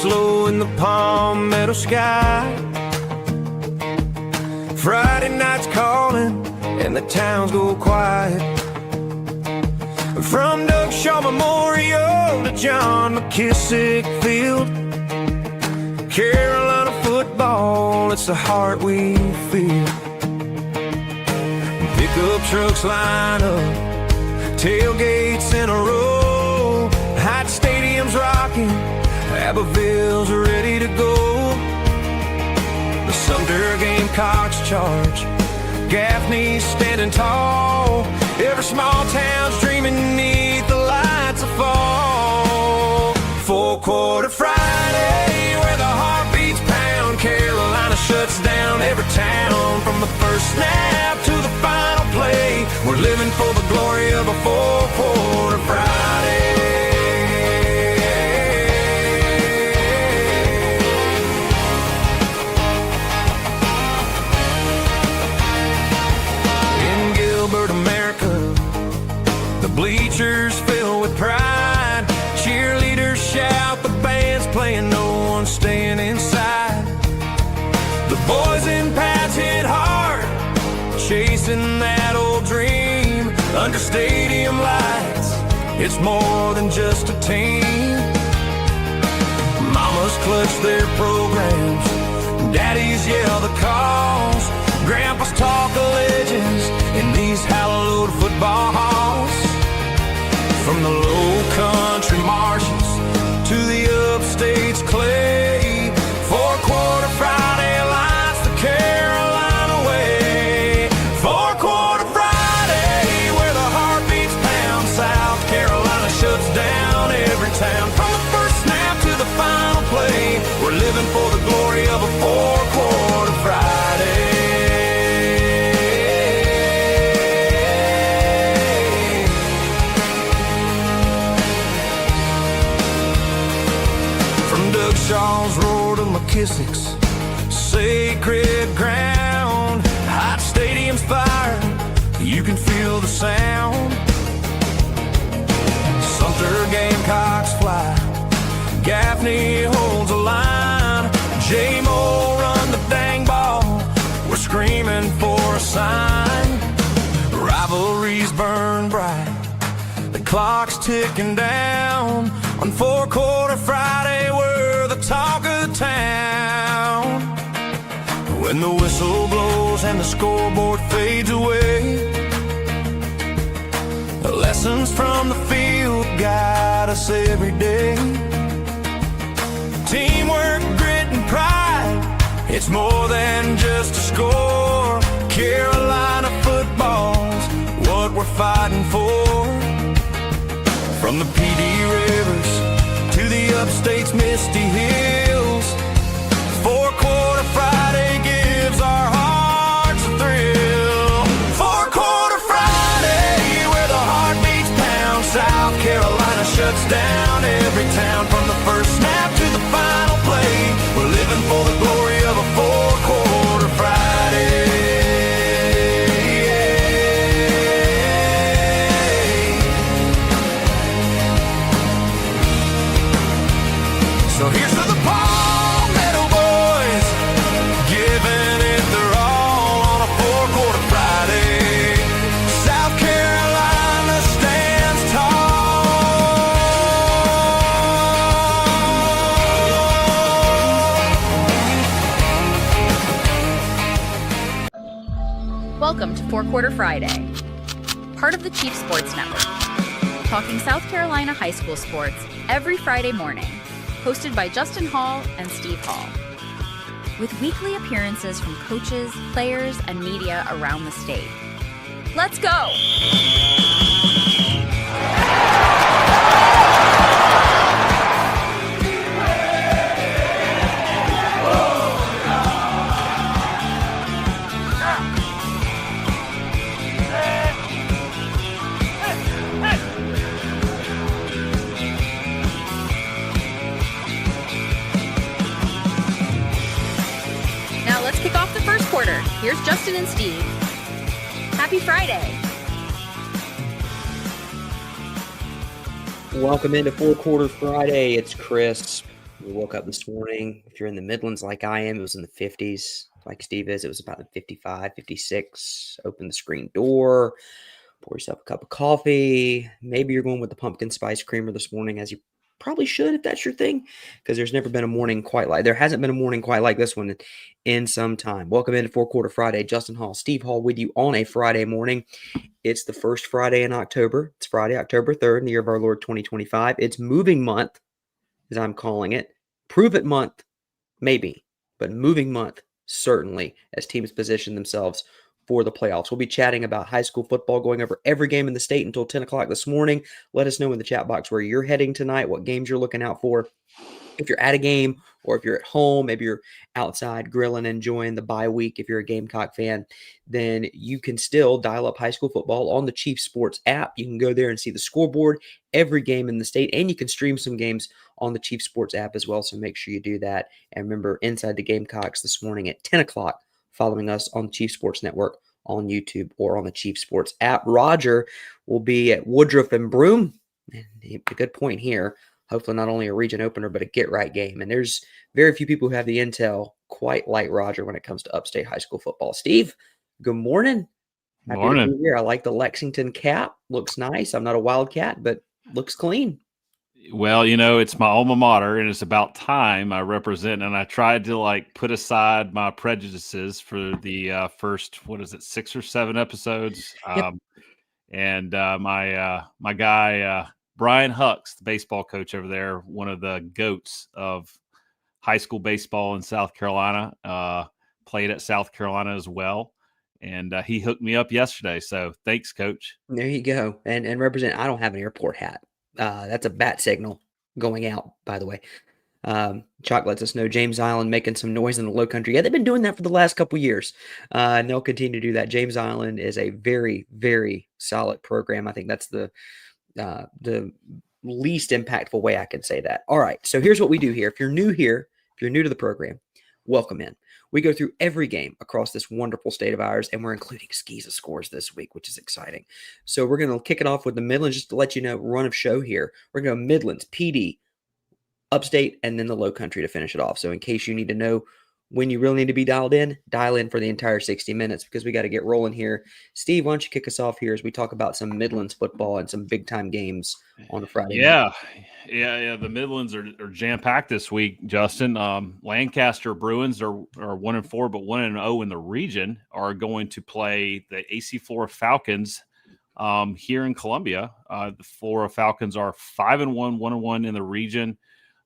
drops low in the palmetto sky. Friday night's calling and the towns go quiet. From Doug Shaw Memorial to John McKissick Field, Carolina football, it's the heart we feel. Pickup trucks line up, tailgates in a row, hot stadiums rocking, Abbeville's ready to go. The Sumter Gamecocks charge, Gaffney's standing tall, every small town's dreaming beneath the lights of fall. Four-quarter Friday, where the heart beats pound, Carolina shuts down every town. From the first snap to the final play, we're living for the glory of a four-quarter Friday. In Gilbert, America, the bleachers fill with pride. Cheerleaders shout, the band's playing, no one's staying inside. The boys in pads hit hard, chasing that old dream. Under stadium lights, it's more than just a team. Mamas clutch their programs, daddies yell the calls, grandpas talk of legends in these hallowed football halls. From the low country marshes to the upstate's clay, four-quarter Friday lights the Carolina way. Four-quarter Friday, where the heart beats pound, South Carolina shuts down every town. From the first snap to the final play, we're living for the glory of a four-quarter Friday. Shaw's roar to McKissick's sacred ground. Hot stadium's fire, you can feel the sound. Sumter Gamecocks fly, Gaffney holds a line, J-Mo run the dang ball, we're screaming for a sign. Rivalries burn bright, the clock's ticking down. On four-quarter Friday, we're the talk of town. When the whistle blows and the scoreboard fades away, the lessons from the field guide us every day. Teamwork, grit, and pride, it's more than just a score. Carolina football's what we're fighting for. From the PD rivers to the upstate's misty hills, four-quarter Friday gives our hearts a thrill. Four-quarter Friday, where the heart beats pound, South Carolina shuts down every town. From the first snap to the final play, we're living for the glory of a four-quarter Friday. So here's to the Palmetto boys, giving it their all on a four-quarter Friday. South Carolina stands tall. Welcome to Four-Quarter Friday, part of the Chief Sports Network, talking South Carolina high school sports every Friday morning. Hosted by Justin Hall and Steve Hall. With weekly appearances from coaches, players, and media around the state. Let's go! Kick off the first quarter. Here's Justin and Steve. Happy Friday. Welcome into Four Quarter Friday. It's Chris You woke up this morning. If you're in the Midlands like I am, it was in the 50s. Like Steve is, it was about 55, 56. Open the screen door, pour yourself a cup of coffee. Maybe you're going with the pumpkin spice creamer this morning, as you probably should if that's your thing, because there hasn't been a morning quite like this one in some time. Welcome into Four Quarter Friday. Justin Hall, Steve Hall with you on a Friday morning. It's the first Friday in October. It's Friday, October 3rd, in the year of our Lord 2025. It's moving month, as I'm calling it. Prove it month, maybe, but moving month, certainly, as teams position themselves for the playoffs. We'll be chatting about high school football, going over every game in the state until 10 o'clock this morning. Let us know in the chat box where you're heading tonight, what games you're looking out for. If you're at a game or if you're at home, maybe you're outside grilling, enjoying the bye week. If you're a Gamecock fan, then you can still dial up high school football on the Chief Sports app. You can go there and see the scoreboard, every game in the state, and you can stream some games on the Chief Sports app as well. So make sure you do that. And remember, Inside the Gamecocks this morning at 10 o'clock, following us on the Chief Sports Network on YouTube or on the Chief Sports app. Roger will be at Woodruff and Broome. And a good point here. Hopefully not only a region opener, but a get-right game. And there's very few people who have the intel quite like Roger when it comes to upstate high school football. Steve, good morning. Happy to be here. I like the Lexington cap. Looks nice. I'm not a Wildcat, but looks clean. Well, it's my alma mater, and it's about time I represent. And I tried to put aside my prejudices for the first, 6 or 7 episodes. Yep. My guy Brian Hucks, the baseball coach over there, one of the goats of high school baseball in South Carolina, played at South Carolina as well. And he hooked me up yesterday. So thanks, Coach. There you go. And represent, I don't have an airport hat. That's a bat signal going out, by the way. Chalk lets us know James Island making some noise in the low country. Yeah, they've been doing that for the last couple years. And they'll continue to do that. James Island is a very, very solid program. I think that's the least impactful way I can say that. All right. So here's what we do here. If you're new to the program, welcome in. We go through every game across this wonderful state of ours, and we're including skis of scores this week, which is exciting. So we're going to kick it off with the Midlands, just to let you know, run of show here. We're going to go Midlands, PD, Upstate, and then the Low Country to finish it off. So in case you need to know when you really need to be dialed in, dial in for the entire 60 minutes because we got to get rolling here. Steve, why don't you kick us off here as we talk about some Midlands football and some big-time games on a Friday night? Yeah. The Midlands are jam-packed this week, Justin. Lancaster Bruins are 1-4, but 1-0 in the region, are going to play the AC Flora Falcons here in Columbia. The Flora Falcons are 5-1, 1-1 in the region.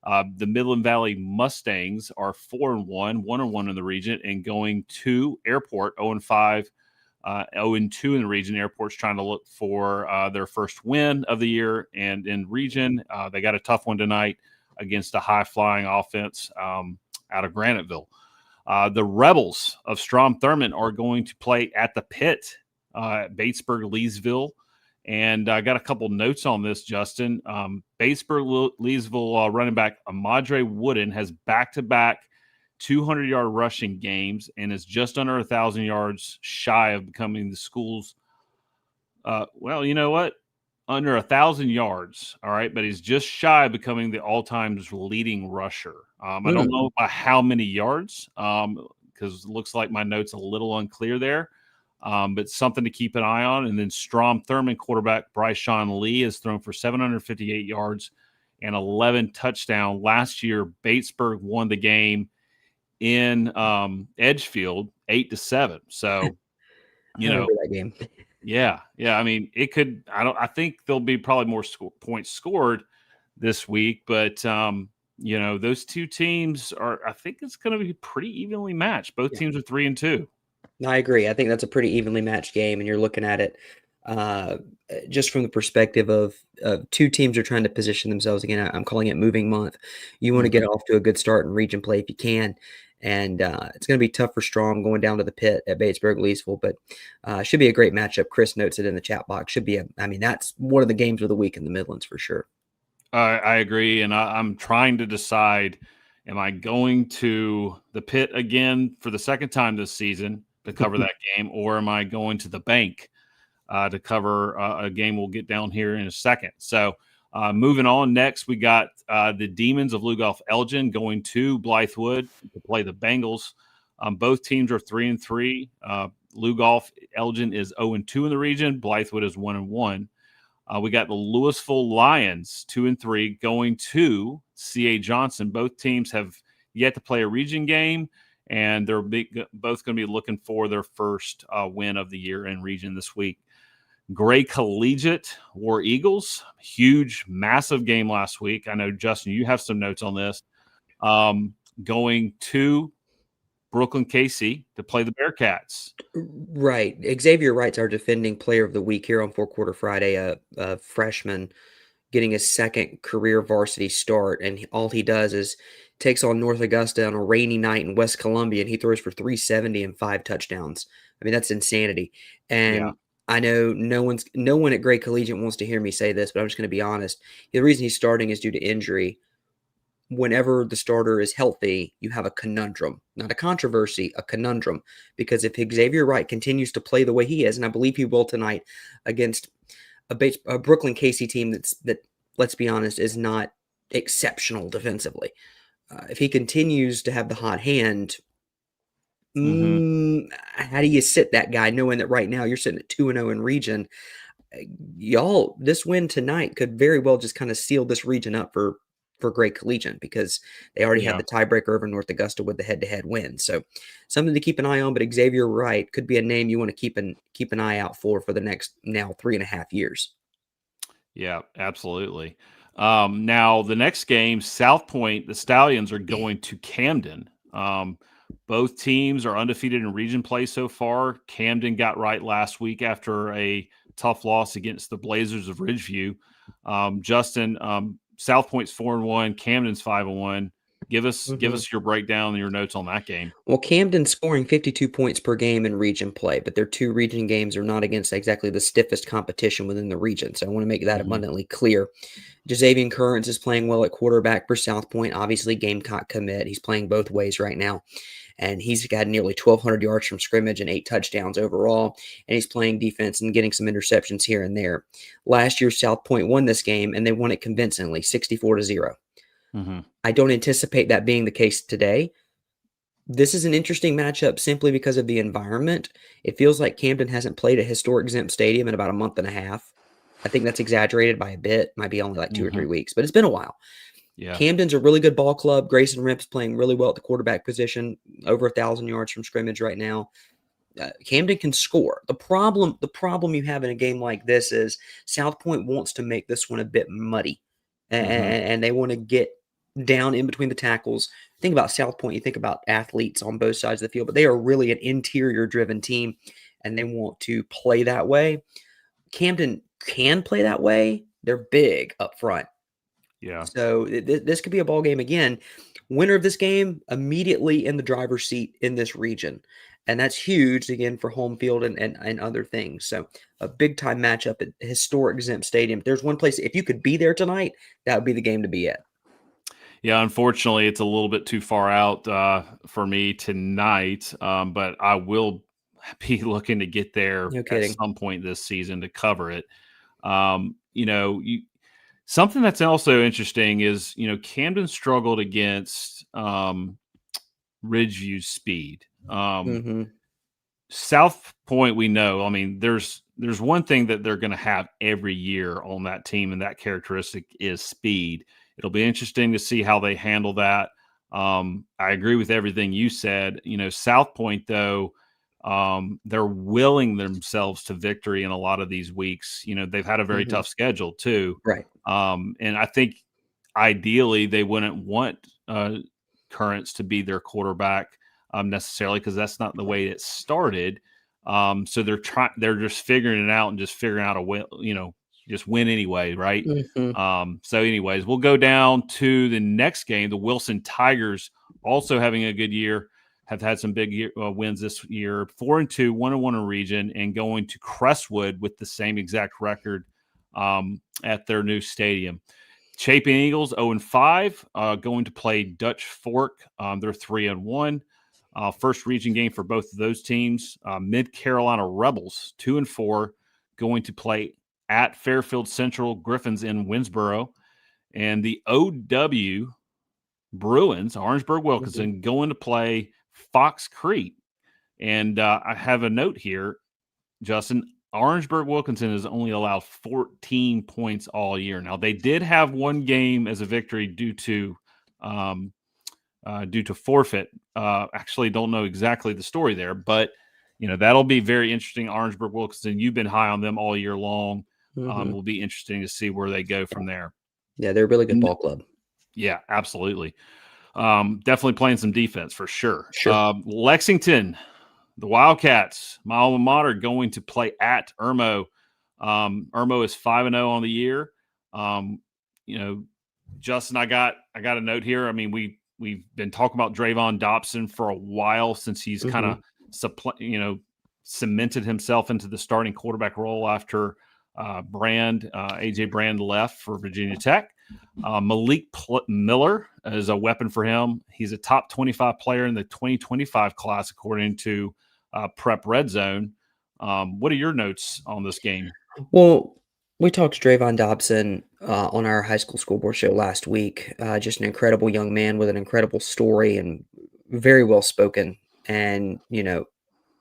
The Midland Valley Mustangs are 4-1, 1-1 in the region, and going to Airport 0-5, 0-2 in the region. Airport's trying to look for their first win of the year, and in region, they got a tough one tonight against a high-flying offense out of Graniteville. The Rebels of Strom Thurmond are going to play at the Pit, Batesburg, Leesville. And I got a couple notes on this, Justin. Batesburg, Leesville running back Amadre Wooden has back-to-back 200-yard rushing games and is just under 1,000 yards shy of becoming the school's well, you know what? Under 1,000 yards, all right, but he's just shy of becoming the all-time leading rusher. I don't know by how many yards because it looks like my note's a little unclear there. But something to keep an eye on. And then Strom Thurmond quarterback Bryce Sean Lee has thrown for 758 yards and 11 touchdowns. Last year, Batesburg won the game in Edgefield 8-7. So, that game. Yeah. I mean, it could. I think there'll be probably more points scored this week, but those two teams are. I think it's going to be pretty evenly matched. Both teams are 3-2. I agree. I think that's a pretty evenly matched game, and you're looking at it just from the perspective of two teams are trying to position themselves. Again, I'm calling it moving month. You want to get off to a good start in region play if you can, and it's going to be tough for Strom going down to the Pit at Batesburg, Leesville, but should be a great matchup. Chris notes it in the chat box. That's one of the games of the week in the Midlands for sure. I agree, and I'm trying to decide, am I going to the Pit again for the second time this season to cover that game, or am I going to the bank to cover a game we'll get down here in a second? So Moving on, next we got the Demons of Lugoff Elgin going to Blythewood to play the Bengals. Both teams are 3-3. Lugoff Elgin is 0-2 in the region. Blythewood is 1-1. We got the Louisville Lions 2-3 going to C.A. Johnson. Both teams have yet to play a region game, and they're both going to be looking for their first win of the year in region this week. Gray Collegiate War Eagles, huge, massive game last week. I know, Justin, you have some notes on this. Going to Brooklyn KC to play the Bearcats. Right. Xavier Wright's our defending player of the week here on Four Quarter Friday, a freshman getting his second career varsity start. And all he does is takes on North Augusta on a rainy night in West Columbia, and he throws for 370 and 5 touchdowns. I mean, that's insanity. And I know no one at Gray Collegiate wants to hear me say this, but I'm just going to be honest. The reason he's starting is due to injury. Whenever the starter is healthy, you have a conundrum, not a controversy, a conundrum. Because if Xavier Wright continues to play the way he is, and I believe he will tonight against a Brooklyn KC team that, let's be honest, is not exceptional defensively. If he continues to have the hot hand, how do you sit that guy knowing that right now you're sitting at 2-0 in region? Y'all, this win tonight could very well just kind of seal this region up for Gray Collegiate, because they already had the tiebreaker over North Augusta with the head-to-head win. So something to keep an eye on, but Xavier Wright could be a name you want to keep an eye out for the next now 3.5 years. Yeah, absolutely. Now the next game, South Point, the Stallions are going to Camden. Both teams are undefeated in region play so far. Camden got right last week after a tough loss against the Blazers of Ridgeview. Justin, South Point's 4-1, Camden's 5-1. Give us your breakdown and your notes on that game. Well, Camden's scoring 52 points per game in region play, but their 2 region games are not against exactly the stiffest competition within the region. So I want to make that abundantly clear. Jazavian Currents is playing well at quarterback for South Point. Obviously, Gamecock commit. He's playing both ways right now. And he's got nearly 1,200 yards from scrimmage and 8 touchdowns overall. And he's playing defense and getting some interceptions here and there. Last year, South Point won this game, and they won it convincingly, 64-0. I don't anticipate that being the case today. This is an interesting matchup simply because of the environment. It feels like Camden hasn't played a historic Zemp Stadium in about a month and a half. I think that's exaggerated by a bit. Might be only like 2 or 3 weeks, but it's been a while. Yeah. Camden's a really good ball club. Grayson Rimp's playing really well at the quarterback position, over 1,000 yards from scrimmage right now. Camden can score. The problem you have in a game like this is South Point wants to make this one a bit muddy, and they want to get down in between the tackles. Think about South Point. You think about athletes on both sides of the field, but they are really an interior-driven team, and they want to play that way. Camden can play that way. They're big up front. Yeah. So this could be a ball game again. Winner of this game immediately in the driver's seat in this region. And that's huge, again, for home field and other things. So a big-time matchup at historic Zemp Stadium. There's one place, if you could be there tonight, that would be the game to be at. Yeah, unfortunately, it's a little bit too far out for me tonight, but I will be looking to get there at some point this season to cover it. Something that's also interesting is, Camden struggled against Ridgeview's speed. South Point, we know, I mean, there's one thing that they're going to have every year on that team, and that characteristic is speed. It'll be interesting to see how they handle that. I agree with everything you said. South Point, though, they're willing themselves to victory in a lot of these weeks. They've had a very tough schedule too. Right. And I think ideally they wouldn't want Currents to be their quarterback necessarily, because that's not the way it started. So they're just figuring it out and just figuring out a way, just win anyway, right? So anyways, we'll go down to the next game. The Wilson Tigers, also having a good year, have had some big wins this year. 4-2, 1-1 in region, and going to Crestwood with the same exact record at their new stadium. Chapin Eagles 0-5, going to play Dutch Fork. They're 3-1. First region game for both of those teams. Mid Carolina Rebels 2-4, going to play at Fairfield Central Griffins in Winsboro. And the OW Bruins, Orangeburg Wilkinson, going to play Fox Creek. And I have a note here, Justin. Orangeburg Wilkinson has only allowed 14 points all year. Now, they did have one game as a victory due to forfeit. Actually, don't know exactly the story there, but that'll be very interesting. Orangeburg Wilkinson, you've been high on them all year long. Will be interesting to see where they go from there. Yeah, they're a really good ball club. Yeah, absolutely. Definitely playing some defense for sure. Sure. Lexington, the Wildcats, my alma mater, going to play at Irmo. Irmo is 5-0 on the year. Justin, I got a note here. I mean, we've been talking about Drayvon Dobson for a while since he's kind of cemented himself into the starting quarterback role after AJ Brand left for Virginia Tech. Malik Miller is a weapon for him. He's a top 25 player in the 2025 class, according to Prep Red Zone. What are your notes on this game? Well, we talked to Drayvon Dobson on our high school school board show last week. Just an incredible young man with an incredible story and very well spoken. And,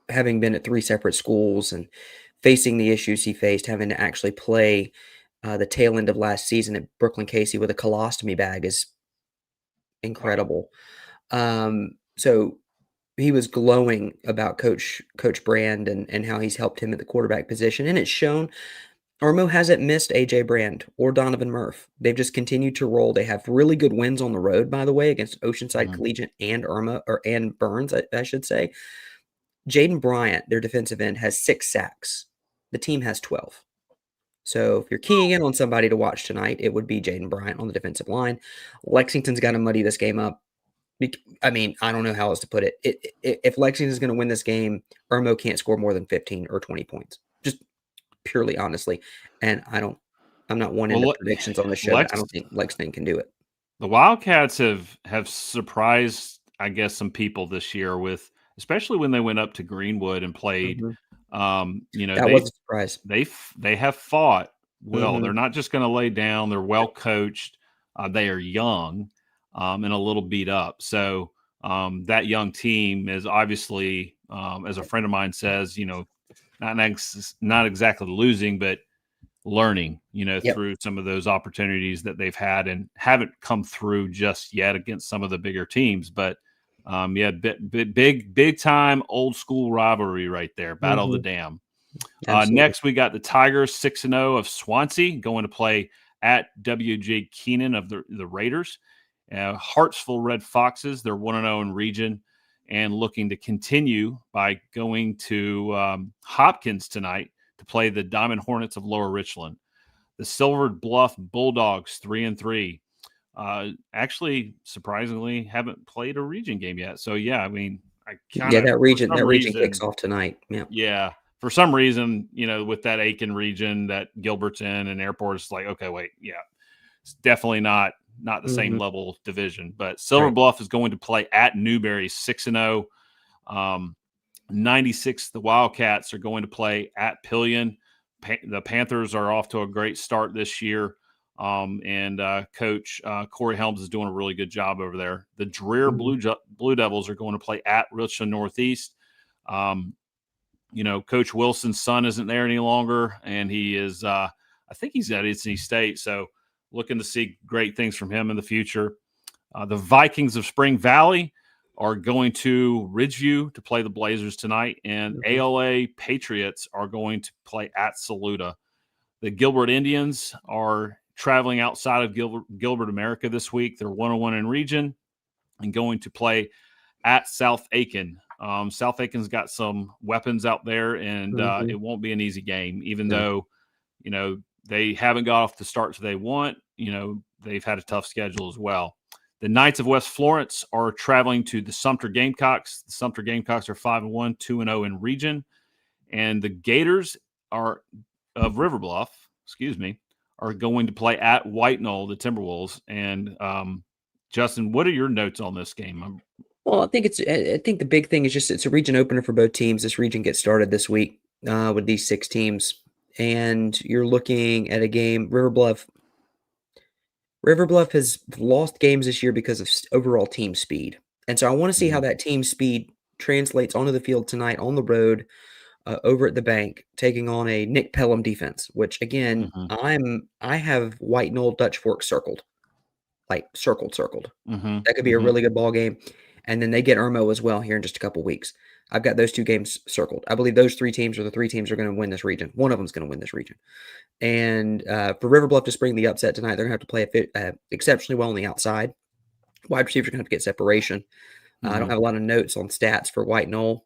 having been at 3 separate schools and facing the issues he faced, having to actually play the tail end of last season at Brooklyn Casey with a colostomy bag is incredible. So he was glowing about Coach Brand and how he's helped him at the quarterback position. And it's shown. Irmo hasn't missed AJ Brand or Donovan Murph. They've just continued to roll. They have really good wins on the road, by the way, against Oceanside Collegiate and and Burns, I should say. Jaden Bryant, their defensive end, has 6 sacks. The team has 12. So if you're keying in on somebody to watch tonight, it would be Jaden Bryant on the defensive line. Lexington's got to muddy this game up. I mean, I don't know how else to put it. If Lexington's going to win this game, Irmo can't score more than 15 or 20 points. Just purely honestly. And I'm not one into predictions on the show. I don't think Lexington can do it. The Wildcats have surprised, I guess, some people this year with, especially when they went up to Greenwood and played. That was a surprise. They have fought well. They're not just going to lay down. They're well coached. They are young and a little beat up. So that young team is obviously, as a friend of mine says, not exactly losing, but learning, through some of those opportunities that they've had and haven't come through just yet against some of the bigger teams. But big time old school rivalry right there. Battle of the Dam. Next, we got the Tigers 6-0 of Swansea going to play at W.J. Keenan of the Raiders. Hartsville Red Foxes, they're 1-0 in region and looking to continue by going to Hopkins tonight to play the Diamond Hornets of Lower Richland. The Silver Bluff Bulldogs 3-3. Actually, surpringly, haven't played a region game yet. So yeah, I mean, that region kicks off tonight. Yeah. For some reason, with that Aiken region that Gilbert's in and Airport, it's like, okay, wait, yeah, it's definitely not the same level of division. But Silver Bluff is going to play at Newberry 6-0. 96, the Wildcats are going to play at Pillion. The Panthers are off to a great start this year. And Coach Corey Helms is doing a really good job over there. The Dreher Blue Devils are going to play at Richland Northeast. Coach Wilson's son isn't there any longer, and he is, I think he's at NC State. So looking to see great things from him in the future. The Vikings of Spring Valley are going to Ridgeview to play the Blazers tonight, and ALA Patriots are going to play at Saluda. The Gilbert Indians are traveling outside of Gilbert, America this week. They're 1-1 in region and going to play at South Aiken. South Aiken's got some weapons out there, and it won't be an easy game, even though, they haven't got off the starts they want. They've had a tough schedule as well. The Knights of West Florence are traveling to the Sumter Gamecocks. The Sumter Gamecocks are 5-1, 2-0 in region. And the Gators of River Bluff, are going to play at White Knoll, the Timberwolves. And Justin, what are your notes on this game? Well, I think the big thing is just it's a region opener for both teams. This region gets started this week with these 6 teams. and you're looking at a game. River Bluff has lost games this year because of overall team speed. And so I want to see how that team speed translates onto the field tonight on the road over at the bank, taking on a Nick Pelham defense, which again, I have White Knoll Dutch Fork circled. That could be a really good ball game. And then they get Irmo as well here in just a couple weeks. I've got those two games circled. I believe those three teams are the three teams that are going to win this region. One of them is going to win this region. And for River Bluff to spring the upset tonight, they're going to have to play exceptionally well on the outside. Wide receivers are going to have to get separation. I don't have a lot of notes on stats for White Knoll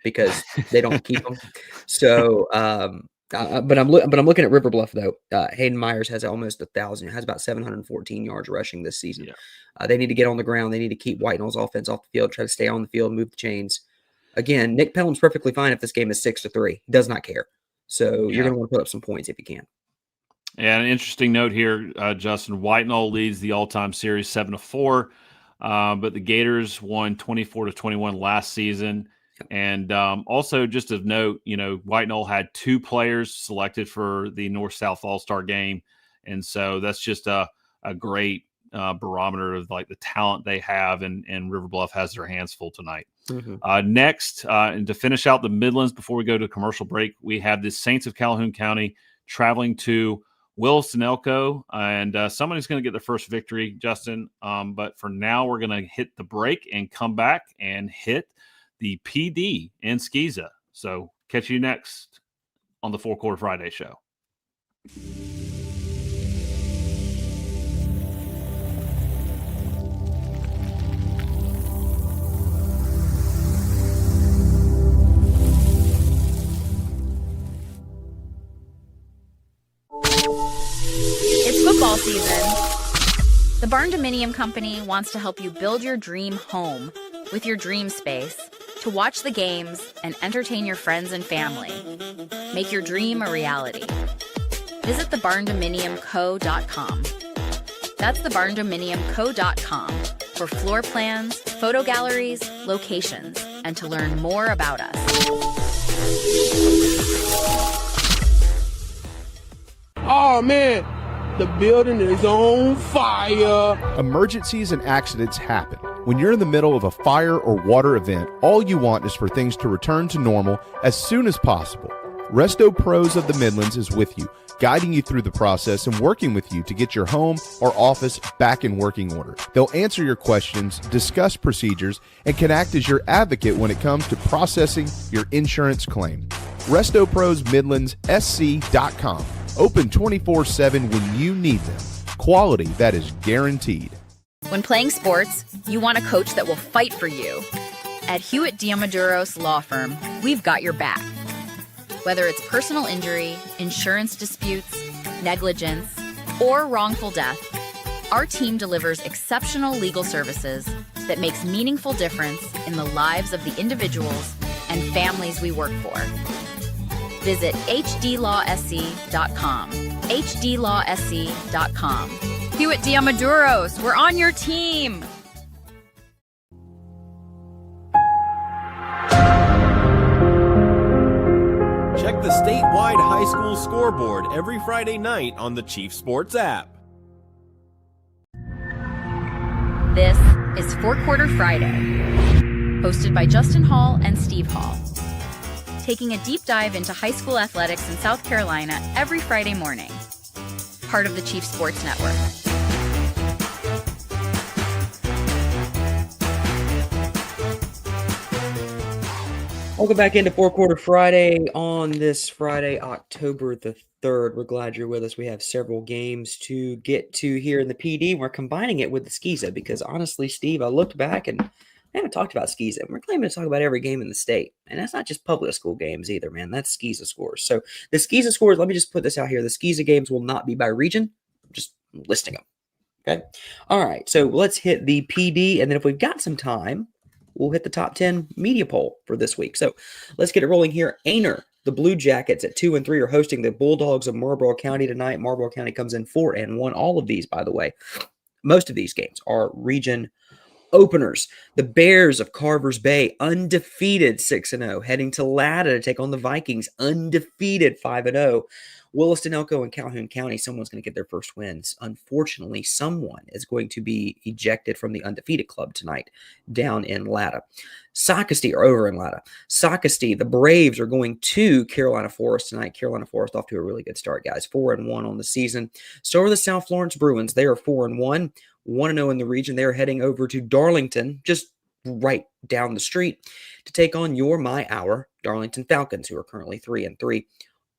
because they don't keep them. So, but I'm looking at River Bluff though. Hayden Myers has almost 1,000. Has about 714 yards rushing this season. Yeah. They need to get on the ground. They need to keep White Knoll's offense off the field. Try to stay on the field, move the chains. Again, Nick Pelham's perfectly fine if this game is 6-3. He does not care. So you're going to want to put up some points if you can. Yeah, an interesting note here, Justin. White Knoll leads the all-time series 7-4, but the Gators won 24-21 last season. And also, just of note, White Knoll had 2 players selected for the North-South All-Star game, and so that's just a great barometer of like the talent they have, and River Bluff has their hands full tonight. Next, and to finish out the Midlands before we go to commercial break, we have the Saints of Calhoun County traveling to Williston Elko, and somebody's going to get their first victory, Justin. But for now, we're going to hit the break and come back and hit the PD in Skeeza. So catch you next on the Four Quarter Friday show. It's football season. The Barn Dominium Company wants to help you build your dream home with your dream space to watch the games and entertain your friends and family. Make your dream a reality. Visit thebarndominiumco.com. That's thebarndominiumco.com for floor plans, photo galleries, locations, and to learn more about us. Oh man, the building is on fire. Emergencies and accidents happen. When you're in the middle of a fire or water event, all you want is for things to return to normal as soon as possible. Resto Pros of the Midlands is with you, guiding you through the process and working with you to get your home or office back in working order. They'll answer your questions, discuss procedures, and can act as your advocate when it comes to processing your insurance claim. Resto Pros Midlands SC.com. Open 24/7 when you need them. Quality that is guaranteed. When playing sports, you want a coach that will fight for you. At Hewitt Diamaduros Law Firm, we've got your back. Whether it's personal injury, insurance disputes, negligence, or wrongful death, our team delivers exceptional legal services that makes meaningful difference in the lives of the individuals and families we work for. Visit hdlawsc.com. hdlawsc.com. Hewitt Diamaduros, we're on your team. Check the statewide high school scoreboard every Friday night on the Chief Sports app. This is Four Quarter Friday, hosted by Justin Hall and Steve Hall, taking a deep dive into high school athletics in South Carolina every Friday morning. Part of the Chief Sports Network. Welcome back into Four Quarter Friday on this Friday, October the 3rd. We're glad you're with us. We have several games to get to here in the PD. We're combining it with the Skeeza because honestly, Steve, I looked back and I haven't talked about Skeeza. We're claiming to talk about every game in the state. And that's not just public school games either, man. That's Skeeza scores. So the Skeeza scores, let me just put this out here. The Skeeza games will not be by region. I'm just listing them. Okay. All right. So let's hit the PD. And then if we've got some time, we'll hit the top 10 media poll for this week. So let's get it rolling here. Aner, the Blue Jackets at 2-3 are hosting the Bulldogs of Marlboro County tonight. Marlboro County comes in 4-1. All of these, by the way, most of these games are region openers. The Bears of Carvers Bay, undefeated 6-0, heading to Latta to take on the Vikings, undefeated 5-0. Williston, Elko, and Calhoun County, someone's going to get their first wins. Unfortunately, someone is going to be ejected from the undefeated club tonight down in Latta. Socastee are over in Latta. Socastee, the Braves are going to Carolina Forest tonight. Carolina Forest off to a really good start, guys. 4-1 on the season. So are the South Florence Bruins. They are 4-1, 1-0 in the region. They are heading over to Darlington, just right down the street, to take on our Darlington Falcons, who are currently 3-3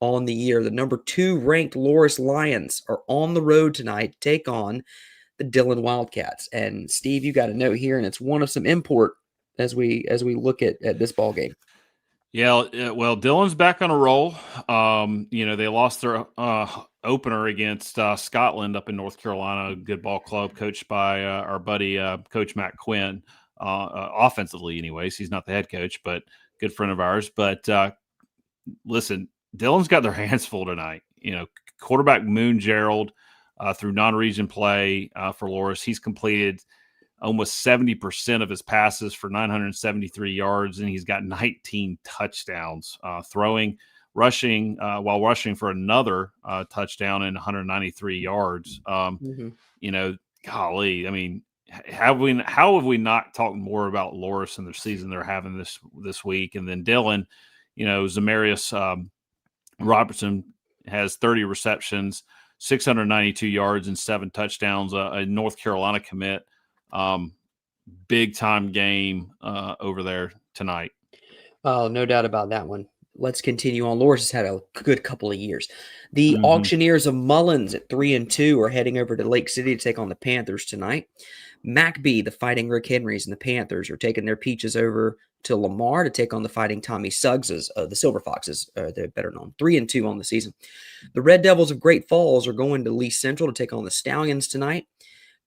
on the year. The number 2 ranked Loris Lions are on the road tonight to take on the Dillon Wildcats. And Steve, you got a note here, and it's one of some import as we look at this ball game. Yeah, well, Dillon's back on a roll. They lost their opener against Scotland up in North Carolina, a good ball club coached by our buddy Coach Matt Quinn. Offensively, anyways, he's not the head coach, but good friend of ours. But listen, Dillon's got their hands full tonight. Quarterback Moon Gerald through non-region play for Loris, he's completed almost 70% of his passes for 973 yards, and he's got 19 touchdowns, rushing for another touchdown and 193 yards. Golly, I mean, how have we not talked more about Loris and the season they're having this week? And then Dillon, Zamarius Robertson has 30 receptions, 692 yards, and 7 touchdowns. A North Carolina commit. Big time game over there tonight. Oh, no doubt about that one. Let's continue on. Loris has had a good couple of years. The Auctioneers of Mullins at 3-2 are heading over to Lake City to take on the Panthers tonight. McBee, the Fighting Rick Henrys, and the Panthers are taking their peaches over to Lamar to take on the Fighting Tommy Suggses, the Silver Foxes. They're better known. 3-2 on the season. The Red Devils of Great Falls are going to Lee Central to take on the Stallions tonight.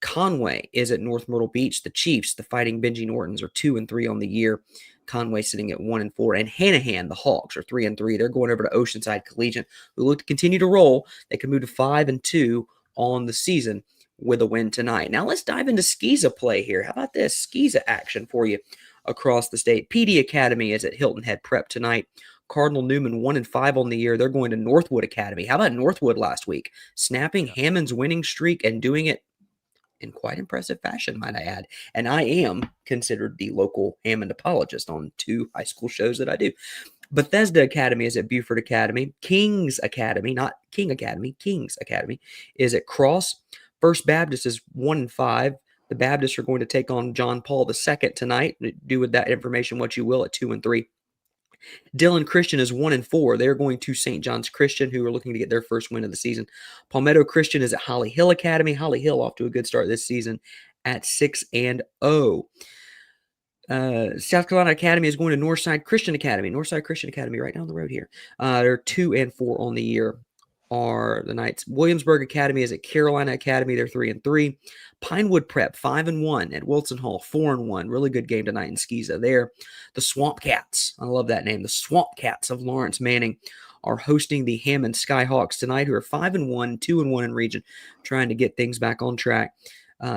Conway is at North Myrtle Beach. The Chiefs, the Fighting Benji Nortons, are 2-3 on the year. Conway sitting at 1-4. And Hanahan, the Hawks, are 3-3. They're going over to Oceanside Collegiate, who look to continue to roll. They can move to 5-2 on the season with a win tonight. Now let's dive into Skeeza play here. How about this Skeeza action for you across the state? PD Academy is at Hilton Head Prep tonight. Cardinal Newman 1-5 on the year. They're going to Northwood Academy. How about Northwood last week? Snapping Hammond's winning streak and doing it in quite impressive fashion, might I add. And I am considered the local Hammond apologist on 2 high school shows that I do. Bethesda Academy is at Buford Academy. King's Academy, not King Academy, King's Academy is at Cross. First Baptist is 1-5. The Baptists are going to take on John Paul II tonight. Do with that information what you will at 2-3. Dillon Christian is 1-4. They're going to St. John's Christian, who are looking to get their first win of the season. Palmetto Christian is at Holly Hill Academy. Holly Hill off to a good start this season at 6-0. South Carolina Academy is going to Northside Christian Academy. Northside Christian Academy right down the road here. They're 2-4 on the year. Are the Knights. Williamsburg Academy is at Carolina Academy. They're 3-3. Pinewood Prep 5-1 at Wilson Hall 4-1. Really good game tonight in Skeeza there. The Swamp Cats, I love that name. The Swamp Cats of Lawrence Manning are hosting the Hammond Skyhawks tonight, who are 5-1, 2-1 in region, trying to get things back on track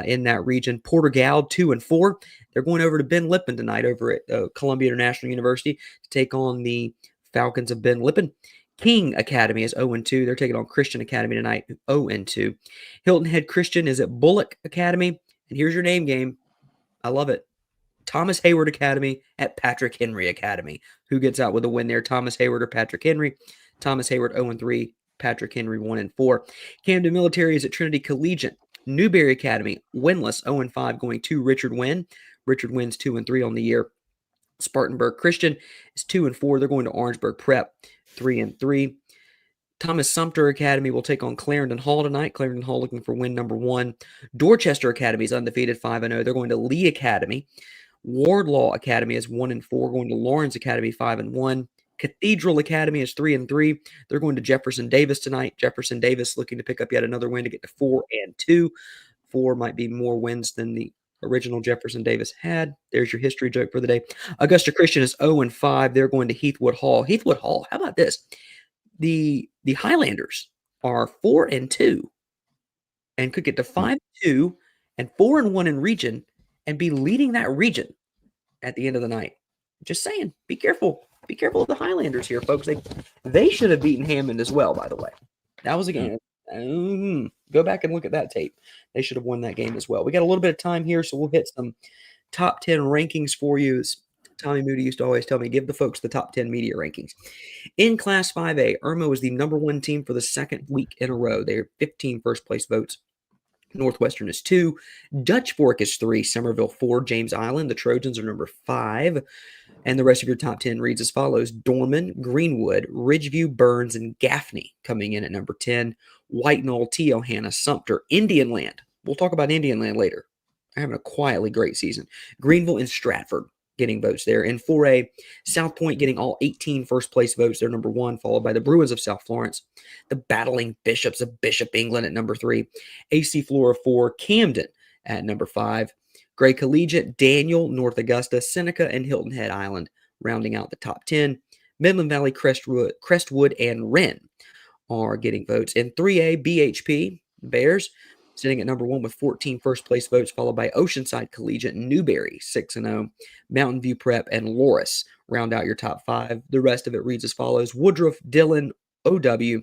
in that region. Porter Gal 2-4. They're going over to Ben Lippen tonight over at Columbia International University to take on the Falcons of Ben Lippen. King Academy is 0-2. They're taking on Christian Academy tonight, 0-2. Hilton Head Christian is at Bullock Academy. And here's your name game. I love it. Thomas Hayward Academy at Patrick Henry Academy. Who gets out with a win there? Thomas Hayward or Patrick Henry? Thomas Hayward 0-3. Patrick Henry 1-4. Camden Military is at Trinity Collegiate. Newberry Academy, winless, 0-5, going to Richard Wynn. Richard Wynn's 2-3 on the year. Spartanburg Christian is 2-4. They're going to Orangeburg Prep, 3-3. Thomas Sumter Academy will take on Clarendon Hall tonight. Clarendon Hall looking for win number 1. Dorchester Academy is undefeated, 5-0. They're going to Lee Academy. Wardlaw Academy is 1-4, going to Lawrence Academy, 5-1. Cathedral Academy is 3-3. They're going to Jefferson Davis tonight. Jefferson Davis looking to pick up yet another win to get to 4-2. 4 might be more wins than the original Jefferson Davis had. There's your history joke for the day. Augusta Christian is 0-5. They're going to Heathwood Hall. Heathwood Hall, how about this? The Highlanders are 4-2 and could get to 5-2 and 4-1 in region and be leading that region at the end of the night. Just saying, be careful. Be careful of the Highlanders here, folks. They should have beaten Hammond as well, by the way. That was a game. Go back and look at that tape. They should have won that game as well. We got a little bit of time here, so we'll hit some top 10 rankings for you. Tommy Moody used to always tell me, give the folks the top 10 media rankings. In Class 5A, Irmo is the number 1 team for the second week in a row. They're 15 first-place votes. Northwestern is 2. Dutch Fork is 3. Somerville 4. James Island, the Trojans, are number 5. And the rest of your top 10 reads as follows. Dorman, Greenwood, Ridgeview, Burns, and Gaffney coming in at number 10. White Knoll, Teohana, Sumter, Indian Land. We'll talk about Indian Land later. They're having a quietly great season. Greenville and Stratford getting votes there. In 4A, South Point getting all 18 first-place votes. They're number 1, followed by the Bruins of South Florence. The Battling Bishops of Bishop England at number 3. AC Flora 4, Camden at number 5. Gray Collegiate, Daniel, North Augusta, Seneca, and Hilton Head Island rounding out the top 10. Midland Valley, Crestwood, and Wren are getting votes. In 3A, BHP, Bears, sitting at number 1 with 14 first-place votes, followed by Oceanside Collegiate, Newberry, 6-0, Mountain View Prep, and Loris round out your top 5. The rest of it reads as follows. Woodruff, Dillon, OW,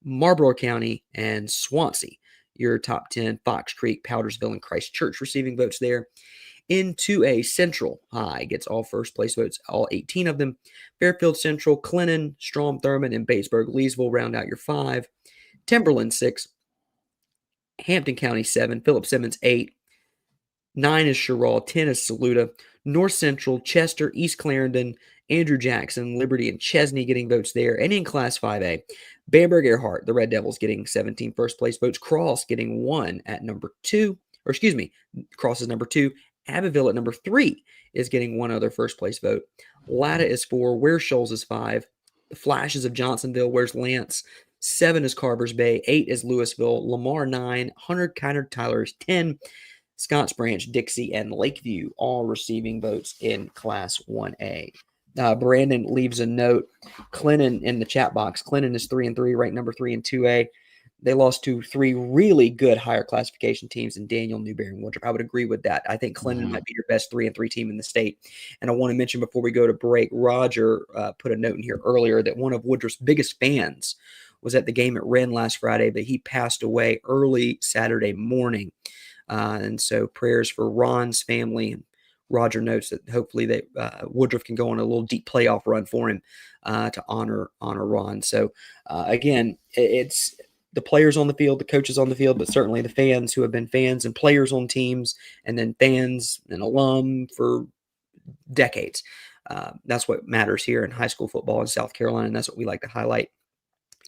Marlborough County, and Swansea. Your top 10, Fox Creek, Powdersville, and Christchurch receiving votes there. In 2A, Central High gets all first-place votes, all 18 of them. Fairfield Central, Clinton, Strom Thurmond, and Batesburg, Leesville round out your 5. Timberland, 6. Hampton County, 7. Philip Simmons, 8. 9 is Sherrall. 10 is Saluda. North Central, Chester, East Clarendon, Andrew Jackson, Liberty, and Chesney getting votes there. And in Class 5A, Bamberg Earhart, the Red Devils, getting 17 first-place votes. Cross getting 1 at number 2. Cross is number 2. Abbeville at number 3 is getting 1 other first-place vote. Latta is 4. Where's Shoals is 5. The Flashes of Johnsonville, where's Lance? 7 is Carver's Bay. 8 is Louisville. Lamar, 9. Hunter, Kiner, Tyler is 10. Scotts Branch, Dixie, and Lakeview all receiving votes in Class 1A. Brandon leaves a note. Clinton in the chat box. Clinton is 3-3, ranked number 3 in 2A. They lost to 3 really good higher classification teams in Daniel, Newberry, and Woodruff. I would agree with that. I think Clinton might be your best 3-3 team in the state. And I want to mention before we go to break, Roger put a note in here earlier that one of Woodruff's biggest fans was at the game at Wren last Friday, but he passed away early Saturday morning. And so prayers for Ron's family. And Roger notes that hopefully Woodruff can go on a little deep playoff run for him to honor Ron. So again, it's the players on the field, the coaches on the field, but certainly the fans who have been fans and players on teams, and then fans and alum for decades. That's what matters here in high school football in South Carolina, and that's what we like to highlight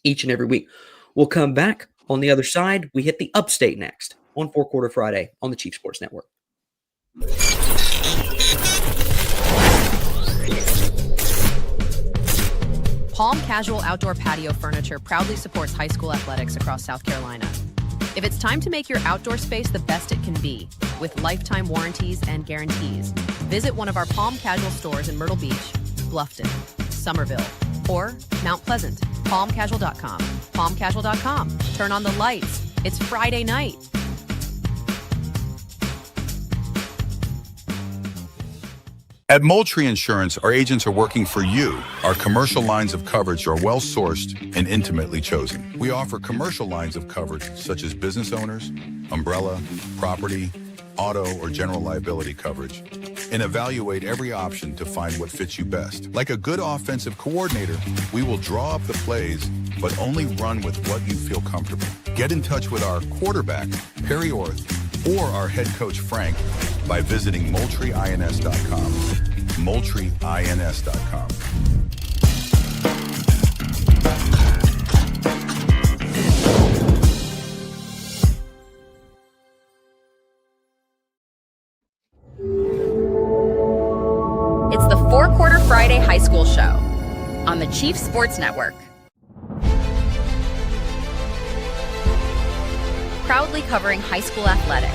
each and every week. We'll come back on the other side. We hit the Upstate next on 4 Quarter Friday on the Chief Sports Network. Palm Casual Outdoor Patio Furniture proudly supports high school athletics across South Carolina. If it's time to make your outdoor space the best it can be, with lifetime warranties and guarantees, visit one of our Palm Casual stores in Myrtle Beach, Bluffton, Somerville, or Mount Pleasant. PalmCasual.com. PalmCasual.com. Turn on the lights. It's Friday night. At Moultrie Insurance, our agents are working for you. Our commercial lines of coverage are well sourced and intimately chosen. We offer commercial lines of coverage such as business owners, umbrella, property, auto, or general liability coverage, and evaluate every option to find what fits you best. Like a good offensive coordinator, we will draw up the plays, but only run with what you feel comfortable. Get in touch with our quarterback, Perry Orth, or our head coach, Frank, by visiting MoultrieINS.com. MoultrieINS.com. It's the 4 Quarter Friday High School Show on the Chief Sports Network. Proudly covering high school athletics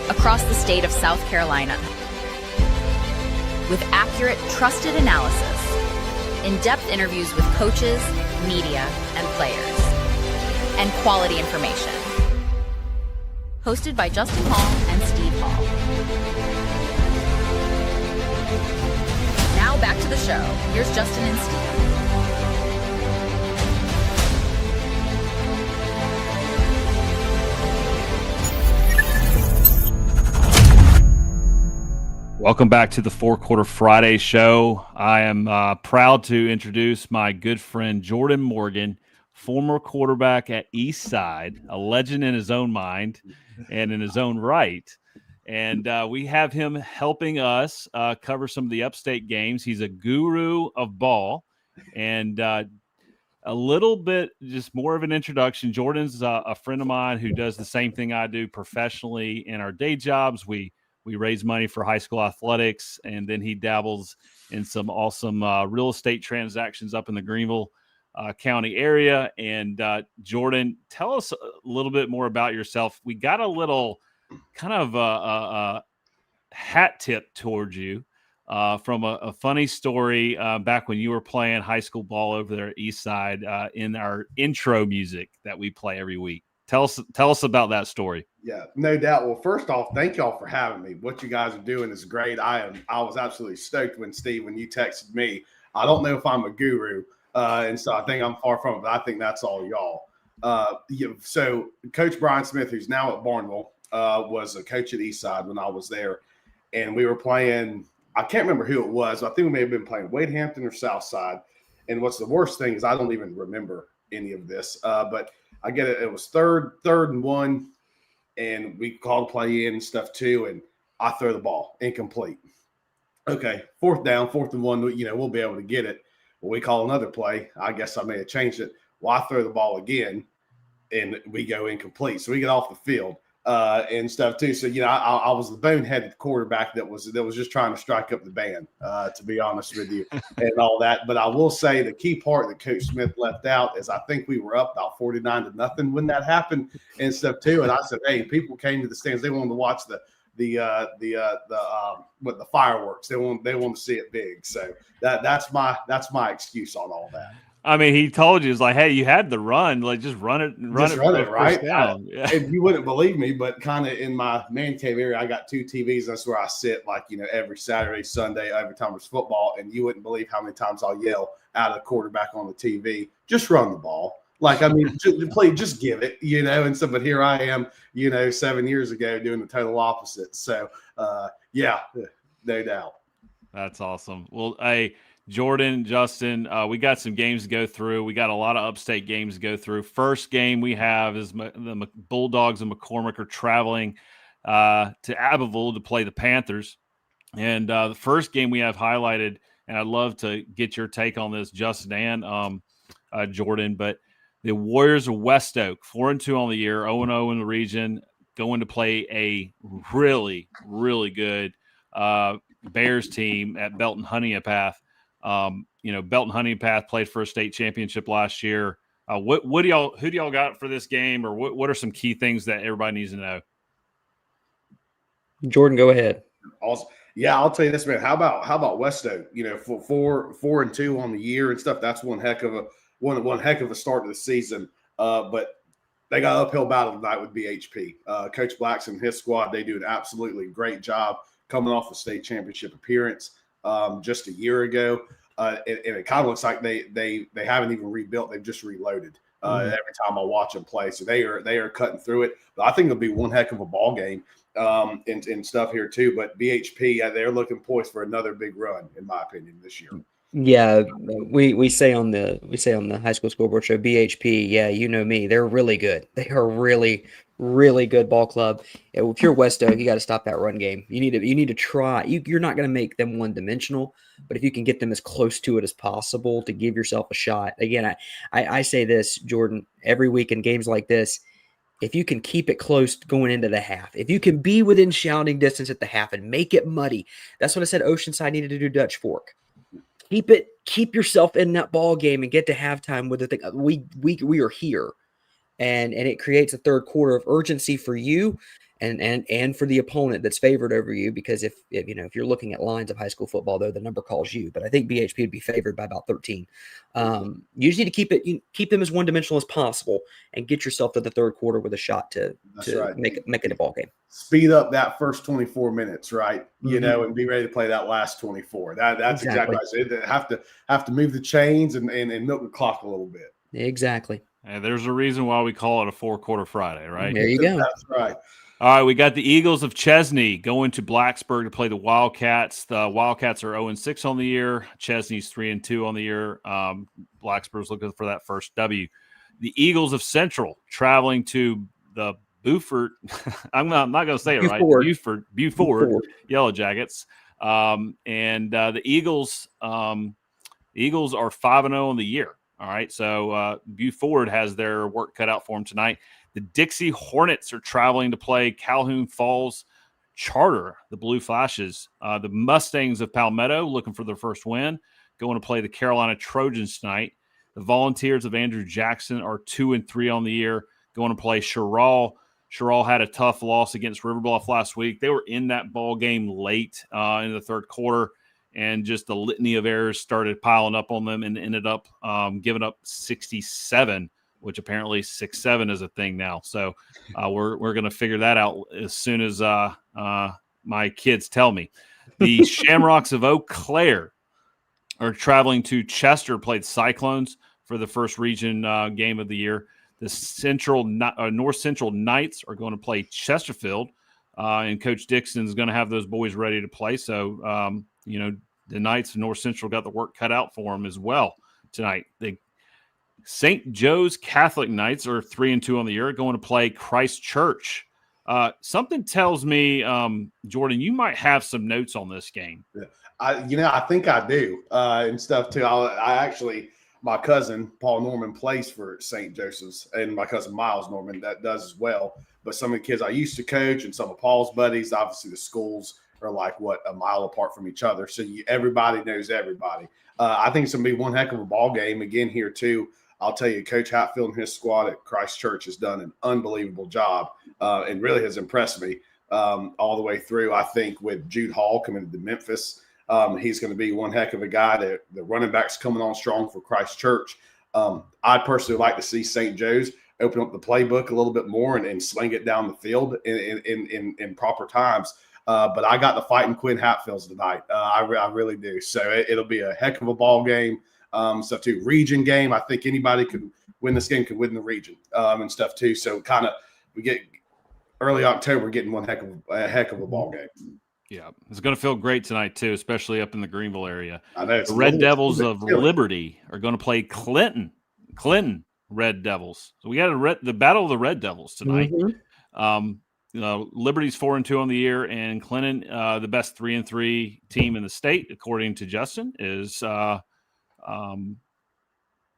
across the state of South Carolina. With accurate, trusted analysis, in-depth interviews with coaches, media, and players, and quality information. Hosted by Justin Hall and Steve Hall. to the show. Here's Justin and Steve. Welcome back to the Four Quarter Friday show. I am proud to introduce my good friend Jordan Morgan, former quarterback at Eastside, a legend in his own mind and in his own right. And we have him helping us cover some of the upstate games. He's a guru of ball. And a little bit, just more of an introduction. Jordan's a friend of mine who does the same thing I do professionally in our day jobs. We raise money for high school athletics, and then he dabbles in some awesome real estate transactions up in the Greenville County area. And Jordan, tell us a little bit more about yourself. We got a little kind of a hat tip towards you from a funny story back when you were playing high school ball over there at Eastside in our intro music that we play every week. Tell us about that story. Yeah, no doubt. Well, first off, thank y'all for having me. What you guys are doing is great. I was absolutely stoked when you texted me. I don't know if I'm a guru, and so I think I'm far from it, but I think that's all y'all. So Coach Brian Smith, who's now at Barnwell, was a coach at Eastside when I was there, and we were playing. I can't remember who it was. I think we may have been playing Wade Hampton or Southside. And what's the worst thing is I don't even remember any of this, but I get it. It was third and 1, and we called play in and stuff too. And I throw the ball incomplete. Okay, 4th down, 4th and 1. We'll be able to get it. Well, we call another play. I guess I may have changed it. Well, I throw the ball again, and we go incomplete. So we get off the field and stuff too. So I was the boneheaded quarterback that was just trying to strike up the band, to be honest with you, and all that. But I will say the key part that Coach Smith left out is I think we were up about 49-0 when that happened and stuff too. And I said, hey, people came to the stands. They wanted to watch the fireworks. They want to see it big. So that's my excuse on all that. I mean, he told you, it's like, hey, you had the run, like just run it, right? Down. Yeah. And you wouldn't believe me, but kind of in my man cave area, I got 2 TVs. That's where I sit, every Saturday, Sunday, every time there's football. And you wouldn't believe how many times I'll yell at a quarterback on the TV, just run the ball. Just give it, and so, but here I am, 7 years ago doing the total opposite. So, yeah, no doubt. That's awesome. Well, hey, Jordan, Justin, we got some games to go through. We got a lot of upstate games to go through. First game we have is the Bulldogs and McCormick are traveling to Abbeville to play the Panthers. And the first game we have highlighted, and I'd love to get your take on this, Justin and Jordan, but the Warriors of West Oak, 4-2 on the year, 0-0 in the region, going to play a really, really good Bears team at Belton Honeypath. Belton Honeypath played for a state championship last year. Who do y'all got for this game, or what are some key things that everybody needs to know? Jordan, go ahead. Awesome. Yeah, I'll tell you this, man. How about West Oak? For 4-2 on the year and stuff. That's one heck of a start to the season. But they got an uphill battle tonight with BHP. Coach Blackson and his squad, they do an absolutely great job coming off a state championship appearance just a year ago. And it kind of looks like they haven't even rebuilt. They've just reloaded every time I watch them play. So they are cutting through it. But I think it'll be one heck of a ball game and stuff here too. But BHP, they're looking poised for another big run, in my opinion, this year. Yeah, we say on the high school scoreboard show, BHP. Yeah, you know me. They're really good. They are really, really good ball club. If you're West Oak, you got to stop that run game. You need to try. You're not going to make them one dimensional, but if you can get them as close to it as possible to give yourself a shot. Again, I say this, Jordan, every week in games like this. If you can keep it close going into the half, if you can be within shouting distance at the half and make it muddy, that's what I said Oceanside needed to do Dutch Fork. Keep yourself in that ball game and get to halftime with the thing. We are here. and it creates a third quarter of urgency for you and for the opponent that's favored over you, because if you're looking at lines of high school football, though, the number calls you, but I think BHP would be favored by about 13. You just need to keep them as one-dimensional as possible and get yourself to the third quarter with a shot to make it a ball game. Speed up that first 24 minutes, right? And be ready to play that last 24. That's exactly what I said. Have to move the chains and milk the clock a little bit. Exactly. And there's a reason why we call it a 4-quarter Friday, right? There you go. That's right. All right, we got the Eagles of Chesney going to Blacksburg to play the Wildcats. The Wildcats are 0-6 on the year. Chesney's 3-2 on the year. Blacksburg's looking for that first W. The Eagles of Central traveling to the Buford. I'm not going to say it right. Buford Yellow Jackets. And the Eagles are 5-0 on the year. All right, so Buford has their work cut out for them tonight. The Dixie Hornets are traveling to play Calhoun Falls Charter, the Blue Flashes. The Mustangs of Palmetto, looking for their first win, going to play the Carolina Trojans tonight. The Volunteers of Andrew Jackson are 2-3 on the year, going to play Sherrall. Sherrall had a tough loss against River Bluff last week. They were in that ball game late in the third quarter, and just the litany of errors started piling up on them and ended up giving up 67, which apparently 6-7 is a thing now. So we're going to figure that out as soon as my kids tell me. The Shamrocks of Eau Claire are traveling to Chester, played Cyclones for the first region game of the year. The North Central Knights are going to play Chesterfield, and Coach Dixon's going to have those boys ready to play. So, the Knights of North Central got the work cut out for them as well tonight. The St. Joe's Catholic Knights are 3-2 on the year, going to play Christ Church. Something tells me, Jordan, you might have some notes on this game. I think I do, and stuff too. My cousin Paul Norman plays for St. Joseph's, and my cousin Miles Norman that does as well. But some of the kids I used to coach and some of Paul's buddies, obviously the schools are like a mile apart from each other, so everybody knows everybody. I think it's going to be one heck of a ball game again here too. I'll tell you, Coach Hatfield and his squad at Christ Church has done an unbelievable job and really has impressed me all the way through. I think with Jude Hall coming to Memphis, he's going to be one heck of a guy. The running back's coming on strong for Christ Church. I'd personally like to see St. Joe's open up the playbook a little bit more and sling it down the field in proper times. But I got the fighting Quinn Hatfields tonight. I really do. So it'll be a heck of a ball game. Stuff too. Region game. I think anybody could win this game, could win the region and stuff too. So we get early October getting one heck of a ball game. Yeah, it's going to feel great tonight too, especially up in the Greenville area. I know, the Red Devils of Liberty are going to play Clinton Red Devils. So we got the Battle of the Red Devils tonight. Liberty's 4-2 on the year, and Clinton, the best 3-3 team in the state, according to Justin, is I kind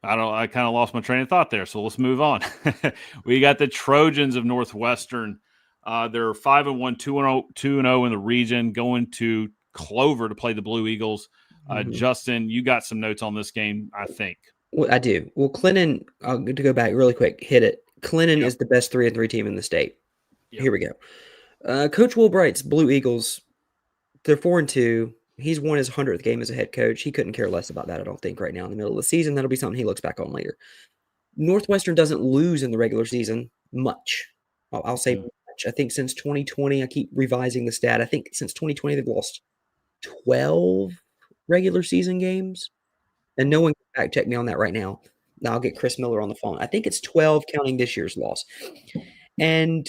of lost my train of thought there, so let's move on. We got the Trojans of Northwestern. They're 5-1, 2-0 in the region, going to Clover to play the Blue Eagles. Justin, you got some notes on this game, I think. Well, I do. Well, Clinton, to go back really quick, hit it. Clinton is the best 3-3 team in the state. Yep. Here we go. Coach Wilbright's Blue Eagles, they're 4-2. He's won his 100th game as a head coach. He couldn't care less about that, I don't think, right now in the middle of the season. That'll be something he looks back on later. Northwestern doesn't lose in the regular season much. I'll say much. I think since 2020, I keep revising the stat. I think since 2020, they've lost 12 regular season games. And no one can fact check me on that right now. Now I'll get Chris Miller on the phone. I think it's 12 counting this year's loss. And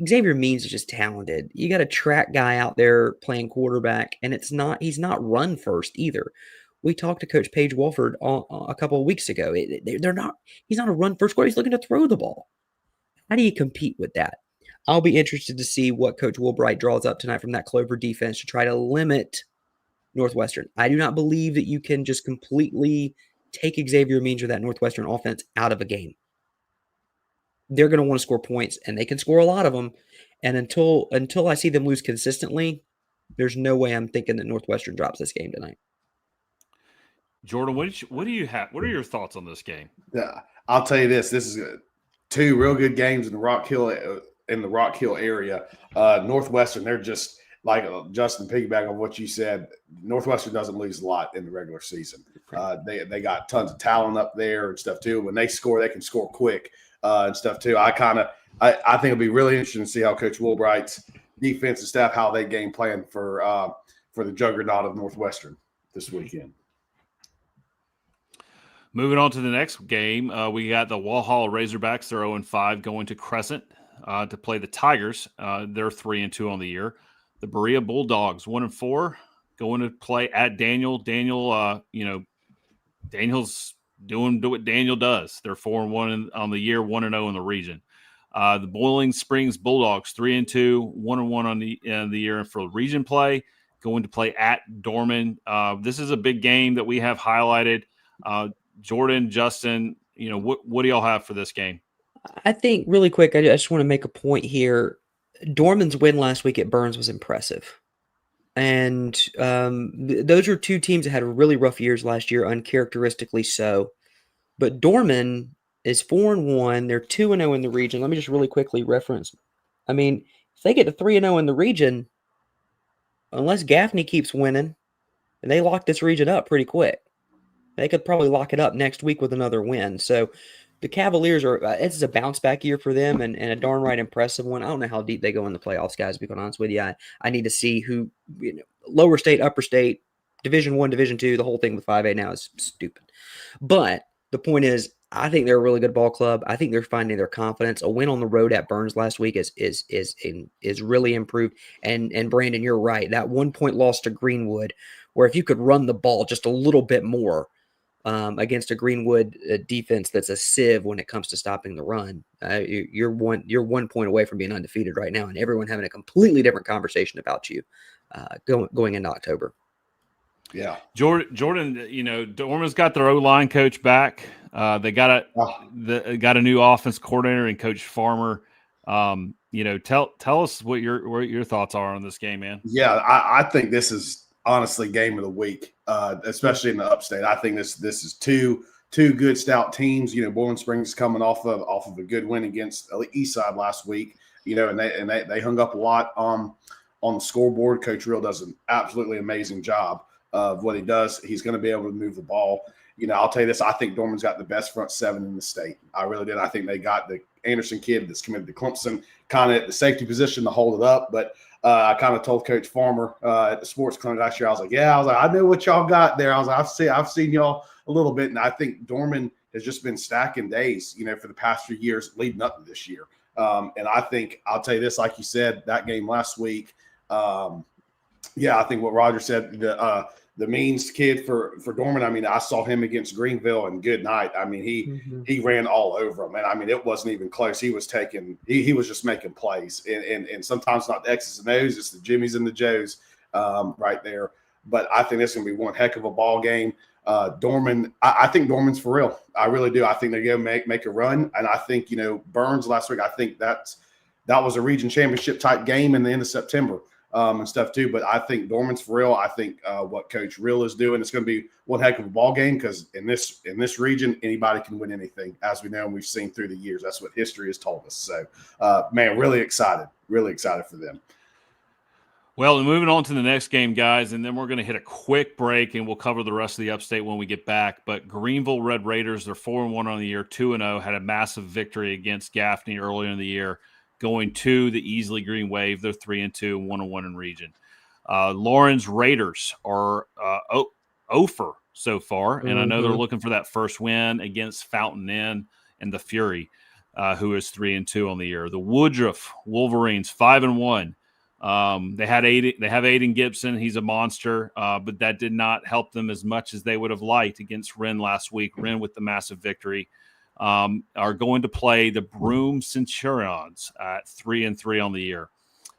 Xavier Means is just talented. You got a track guy out there playing quarterback, and he's not run first either. We talked to Coach Paige Wolford a couple of weeks ago. He's not a run first quarterback. He's looking to throw the ball. How do you compete with that? I'll be interested to see what Coach Wilbright draws up tonight from that Clover defense to try to limit Northwestern. I do not believe that you can just completely take Xavier Means or that Northwestern offense out of a game. They're going to want to score points, and they can score a lot of them. And until I see them lose consistently, there's no way I'm thinking that Northwestern drops this game tonight. Jordan, what do you have? What are your thoughts on this game? Yeah, I'll tell you this. This is two real good games in the Rock Hill area. Northwestern, they're just like Justin, piggyback on what you said. Northwestern doesn't lose a lot in the regular season. They got tons of talent up there and stuff too. When they score, they can score quick and stuff too. I think it'll be really interesting to see how Coach Woolbright's defense and staff, how they game plan for the juggernaut of Northwestern this weekend. Moving on to the next game, we got the Walhalla Razorbacks. They're 0-5 going to Crescent to play the Tigers. They're 3-2 on the year. The Berea Bulldogs 1-4 going to play at Daniel. Daniel's doing what Daniel does. They're 4-1 on the year, 1-0 in the region. The Boiling Springs Bulldogs 3-2, 1-1 on the year, and for region play, going to play at Dorman. This is a big game that we have highlighted. Jordan, Justin, what do y'all have for this game? I think really quick, I just want to make a point here. Dorman's win last week at Burns was impressive. And those are two teams that had really rough years last year, uncharacteristically so. But Dorman is 4-1. They're 2-0 in the region. Let me just really quickly reference. I mean, if they get to 3-0 in the region, unless Gaffney keeps winning, and they lock this region up pretty quick. They could probably lock it up next week with another win. So the Cavaliers it's a bounce back year for them and a darn right impressive one. I don't know how deep they go in the playoffs, guys, to be quite honest with you. I need to see who, lower state, upper state, Division I, Division II, the whole thing with 5A now is stupid. But the point is, I think they're a really good ball club. I think they're finding their confidence. A win on the road at Burns last week is really improved. And Brandon, you're right. That 1-point loss to Greenwood, where if you could run the ball just a little bit more against a Greenwood defense that's a sieve when it comes to stopping the run, you're 1 point away from being undefeated right now, and everyone having a completely different conversation about you going into October. Yeah, Jordan, Dorman's got their O-line coach back. They got a new offense coordinator and Coach Farmer. Tell us what your thoughts are on this game, man. Yeah, I think this is honestly game of the week, especially in the upstate. I think this is two good stout teams. Boiling Springs coming off of a good win against Eastside last week. And they hung up a lot on the scoreboard. Coach Real does an absolutely amazing job of what he does. He's going to be able to move the ball. I'll tell you this, I think Dorman's got the best front seven in the state. I really did. I think they got the Anderson kid that's committed to Clemson kind of at the safety position to hold it up. But I kind of told Coach Farmer at the sports clinic last year, I was like, I know what y'all got there. I was like, I've seen y'all a little bit. And I think Dorman has just been stacking days, for the past few years leading up to this year. And I think I'll tell you this, like you said, that game last week, I think what Roger said, the means kid for Dorman, I mean, I saw him against Greenville and good night. I mean, he ran all over him. And I mean, it wasn't even close. He was he was just making plays. And sometimes not the X's and O's, it's the Jimmies and the Joes right there. But I think this is going to be one heck of a ball game. Dorman, I think Dorman's for real. I really do. I think they're going to make a run. And I think, Burns last week, I think that was a region championship type game in the end of September. And stuff too, but I think Dorman's for real. I think what Coach Real is doing, it's going to be one heck of a ball game because in this region, anybody can win anything, as we know and we've seen through the years. That's what history has told us. So, really excited for them. Well, moving on to the next game, guys, and then we're going to hit a quick break, and we'll cover the rest of the upstate when we get back. But Greenville Red Raiders, they're 4-1 on the year, 2-0, had a massive victory against Gaffney earlier in the year, going to the Easley Green Wave. They're 3-2, 1-1 in region. Lawrence Raiders are 0-for so far, and I know they're looking for that first win against Fountain Inn and the Fury, who is 3-2 on the year. The Woodruff Wolverines 5-1. They have Aiden Gibson. He's a monster, but that did not help them as much as they would have liked against Wren last week. Wren with the massive victory. Are going to play the Broome Centurions at 3-3 on the year.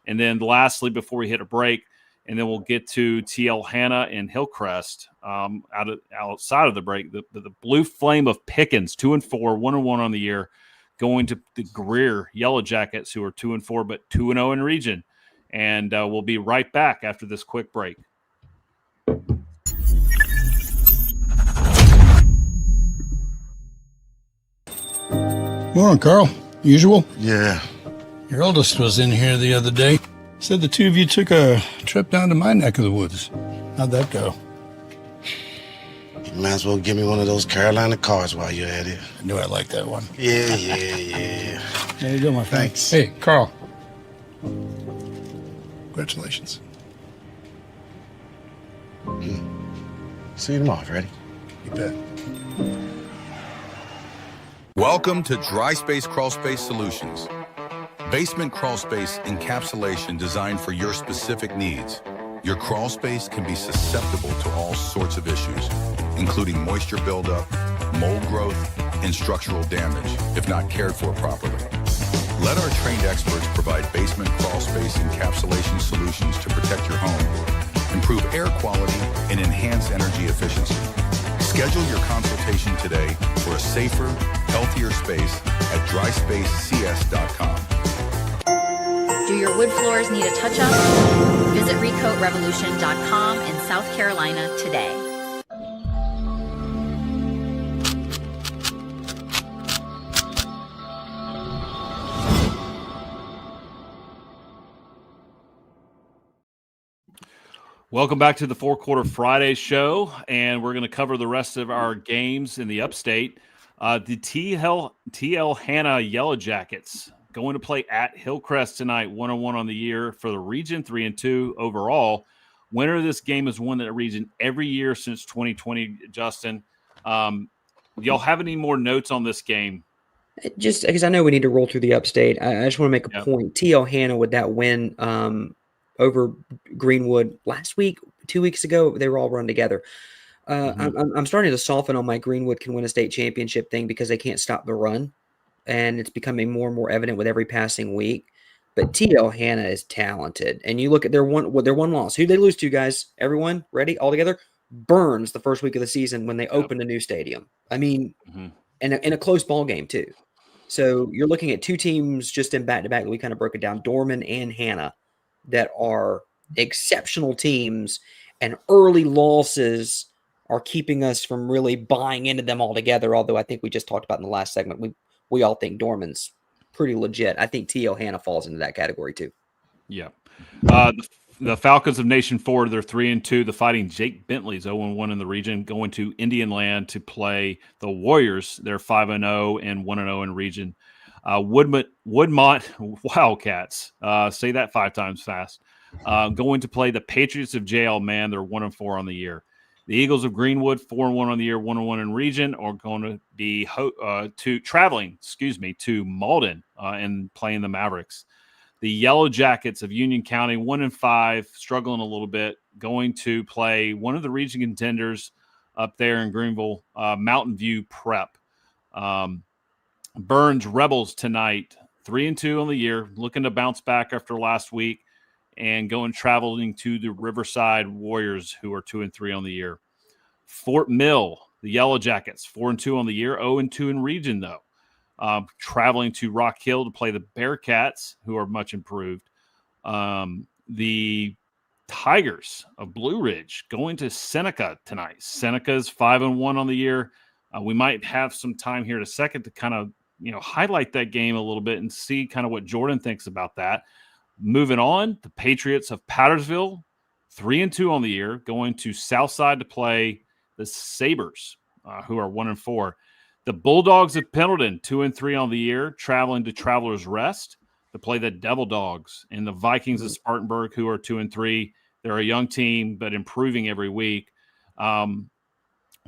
And then lastly, before we hit a break, and then we'll get to TL Hanna and Hillcrest outside of the break, the Blue Flame of Pickens, 2-4, 1-1 on the year, going to the Greer Yellow Jackets, who are 2-4, but 2-0 in region. And we'll be right back after this quick break. Morning, Carl. Usual? Yeah. Your oldest was in here the other day. Said the two of you took a trip down to my neck of the woods. How'd that go? You might as well give me one of those Carolina cars while you're at it. I knew I liked that one. Yeah. There you go, my friend. Thanks. Hey, Carl. Congratulations. See you tomorrow, Freddie. You bet. Welcome to Dry Space Crawl Space Solutions. Basement crawl space encapsulation designed for your specific needs. Your crawl space can be susceptible to all sorts of issues, including moisture buildup, mold growth, and structural damage if not cared for properly. Let our trained experts provide basement crawl space encapsulation solutions to protect your home, improve air quality, and enhance energy efficiency. Schedule your consultation today for a safer, healthier space at dryspacecs.com. Do your wood floors need a touch-up? Visit recoatrevolution.com in South Carolina today. Welcome back to the Four Quarter Friday show, and we're going to cover the rest of our games in the upstate. The TL Hanna Yellow Jackets going to play at Hillcrest tonight, 1-1 on the year for the region, 3-2 overall. Winner of this game has won that region every year since 2020, Justin. Y'all have any more notes on this game? Just because I know we need to roll through the upstate, I just want to make a point. TL Hanna with that win over Greenwood last week, 2 weeks ago, they were all run together. I'm starting to soften on my Greenwood can win a state championship thing because they can't stop the run, and it's becoming more and more evident with every passing week. But TL Hanna is talented, and you look at their one loss. Who they lose to, guys? Everyone ready all together? Burns the first week of the season when they opened a new stadium. I mean, and in a close ball game too. So you're looking at two teams just in back-to-back that we kind of broke it down, Dorman and Hanna, that are exceptional teams, and early losses are keeping us from really buying into them altogether. Although I think we just talked about in the last segment, we all think Dorman's pretty legit. I think TL Hanna falls into that category too. Yeah. The Falcons of Nation 4, they're 3-2. The Fighting Jake Bentley's 0-1 in the region, going to Indian Land to play the Warriors. They're 5-0 and 1-0 in region. Woodmont Wildcats, say that 5 times fast, going to play the Patriots of JL Man. They're 1-4 on the year. The Eagles of Greenwood, 4-1 on the year, 1-1 in region, are going to be traveling to Malden and playing the Mavericks. The Yellow Jackets of Union County, 1-5, struggling a little bit, going to play one of the region contenders up there in Greenville, Mountain View Prep. Burns Rebels tonight, 3-2 on the year, looking to bounce back after last week, and traveling to the Riverside Warriors, who are 2-3 on the year. Fort Mill, the Yellow Jackets, 4-2 on the year, 0-2 in region though. Traveling to Rock Hill to play the Bearcats, who are much improved. The Tigers of Blue Ridge going to Seneca tonight. Seneca's 5-1 on the year. We might have some time here in a second to kind of highlight that game a little bit and see kind of what Jordan thinks about that. Moving on, the Patriots of Pattersville, 3-2 on the year, going to Southside to play the Sabres, who are 1-4. The Bulldogs of Pendleton, 2-3 on the year, traveling to Travelers Rest to play the Devil Dogs. And the Vikings of Spartanburg, who are 2-3. They're a young team, but improving every week. The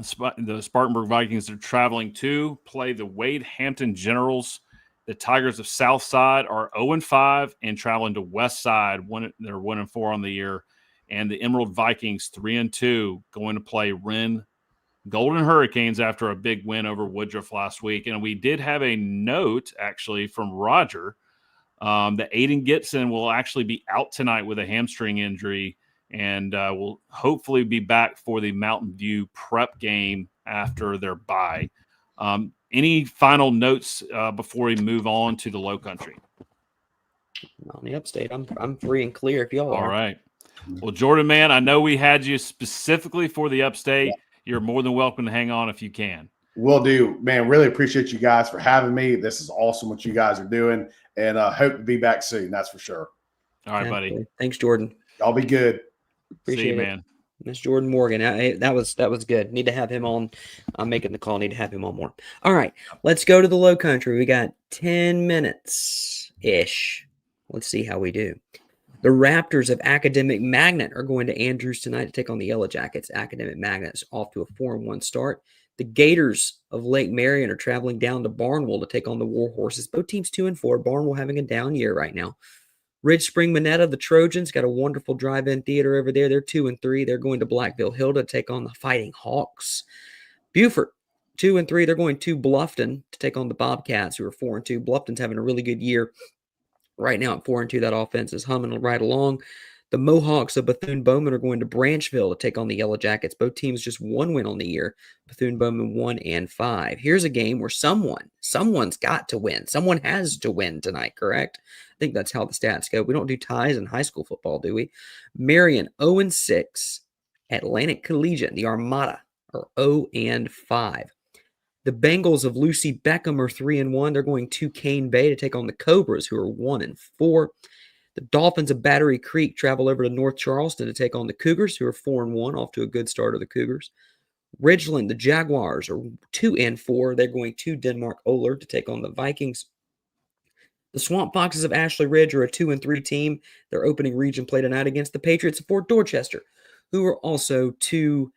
Spartanburg Vikings are traveling to play the Wade Hampton Generals. The Tigers of Southside are 0-5 and traveling to Westside. They're 1-4 on the year. And the Emerald Vikings, 3-2, going to play Wren Golden Hurricanes after a big win over Woodruff last week. And we did have a note, actually, from Roger that Aiden Gitson will actually be out tonight with a hamstring injury and will hopefully be back for the Mountain View Prep game after their bye. Any final notes before we move on to the Low Country? On the upstate, I'm free and clear if y'all are. All right. Well, Jordan, man, I know we had you specifically for the upstate. Yeah. You're more than welcome to hang on if you can. Will do, man. Really appreciate you guys for having me. This is awesome what you guys are doing, and hope to be back soon. That's for sure. All right, buddy. Absolutely. Thanks, Jordan. Y'all be good. Appreciate See you, it. man. Miss Jordan Morgan. That was good. Need to have him on. I'm making the call. Need to have him on more. All right, let's go to the Low Country. We got 10 minutes ish. Let's see how we do. The Raptors of Academic Magnet are going to Andrews tonight to take on the Yellow Jackets. Academic Magnet's off to a 4-1 start. The Gators of Lake Marion are traveling down to Barnwell to take on the War Horses. Both teams 2-4. Barnwell having a down year right now. Ridge Spring Minetta, the Trojans, got a wonderful drive-in theater over there. They're 2-3. They're going to Blackville Hill to take on the Fighting Hawks. Beaufort, 2-3. They're going to Bluffton to take on the Bobcats, who are 4-2. Bluffton's having a really good year. Right now at 4-2, that offense is humming right along. The Mohawks of Bethune-Bowman are going to Branchville to take on the Yellow Jackets. Both teams just one win on the year. Bethune-Bowman 1-5. Here's a game where someone's got to win. Someone has to win tonight, correct? I think that's how the stats go. We don't do ties in high school football, do we? Marion 0-6. Atlantic Collegiate, the Armada, are 0-5. The Bengals of Lucy Beckham are 3-1. They're going to Cane Bay to take on the Cobras, who are 1-4. The Dolphins of Battery Creek travel over to North Charleston to take on the Cougars, who are 4-1, off to a good start of the Cougars. Ridgeland, the Jaguars, are 2-4. They're going to Denmark Oler to take on the Vikings. The Swamp Foxes of Ashley Ridge are a 2-3 team. Their opening region play tonight against the Patriots of Fort Dorchester, who are also 2-3.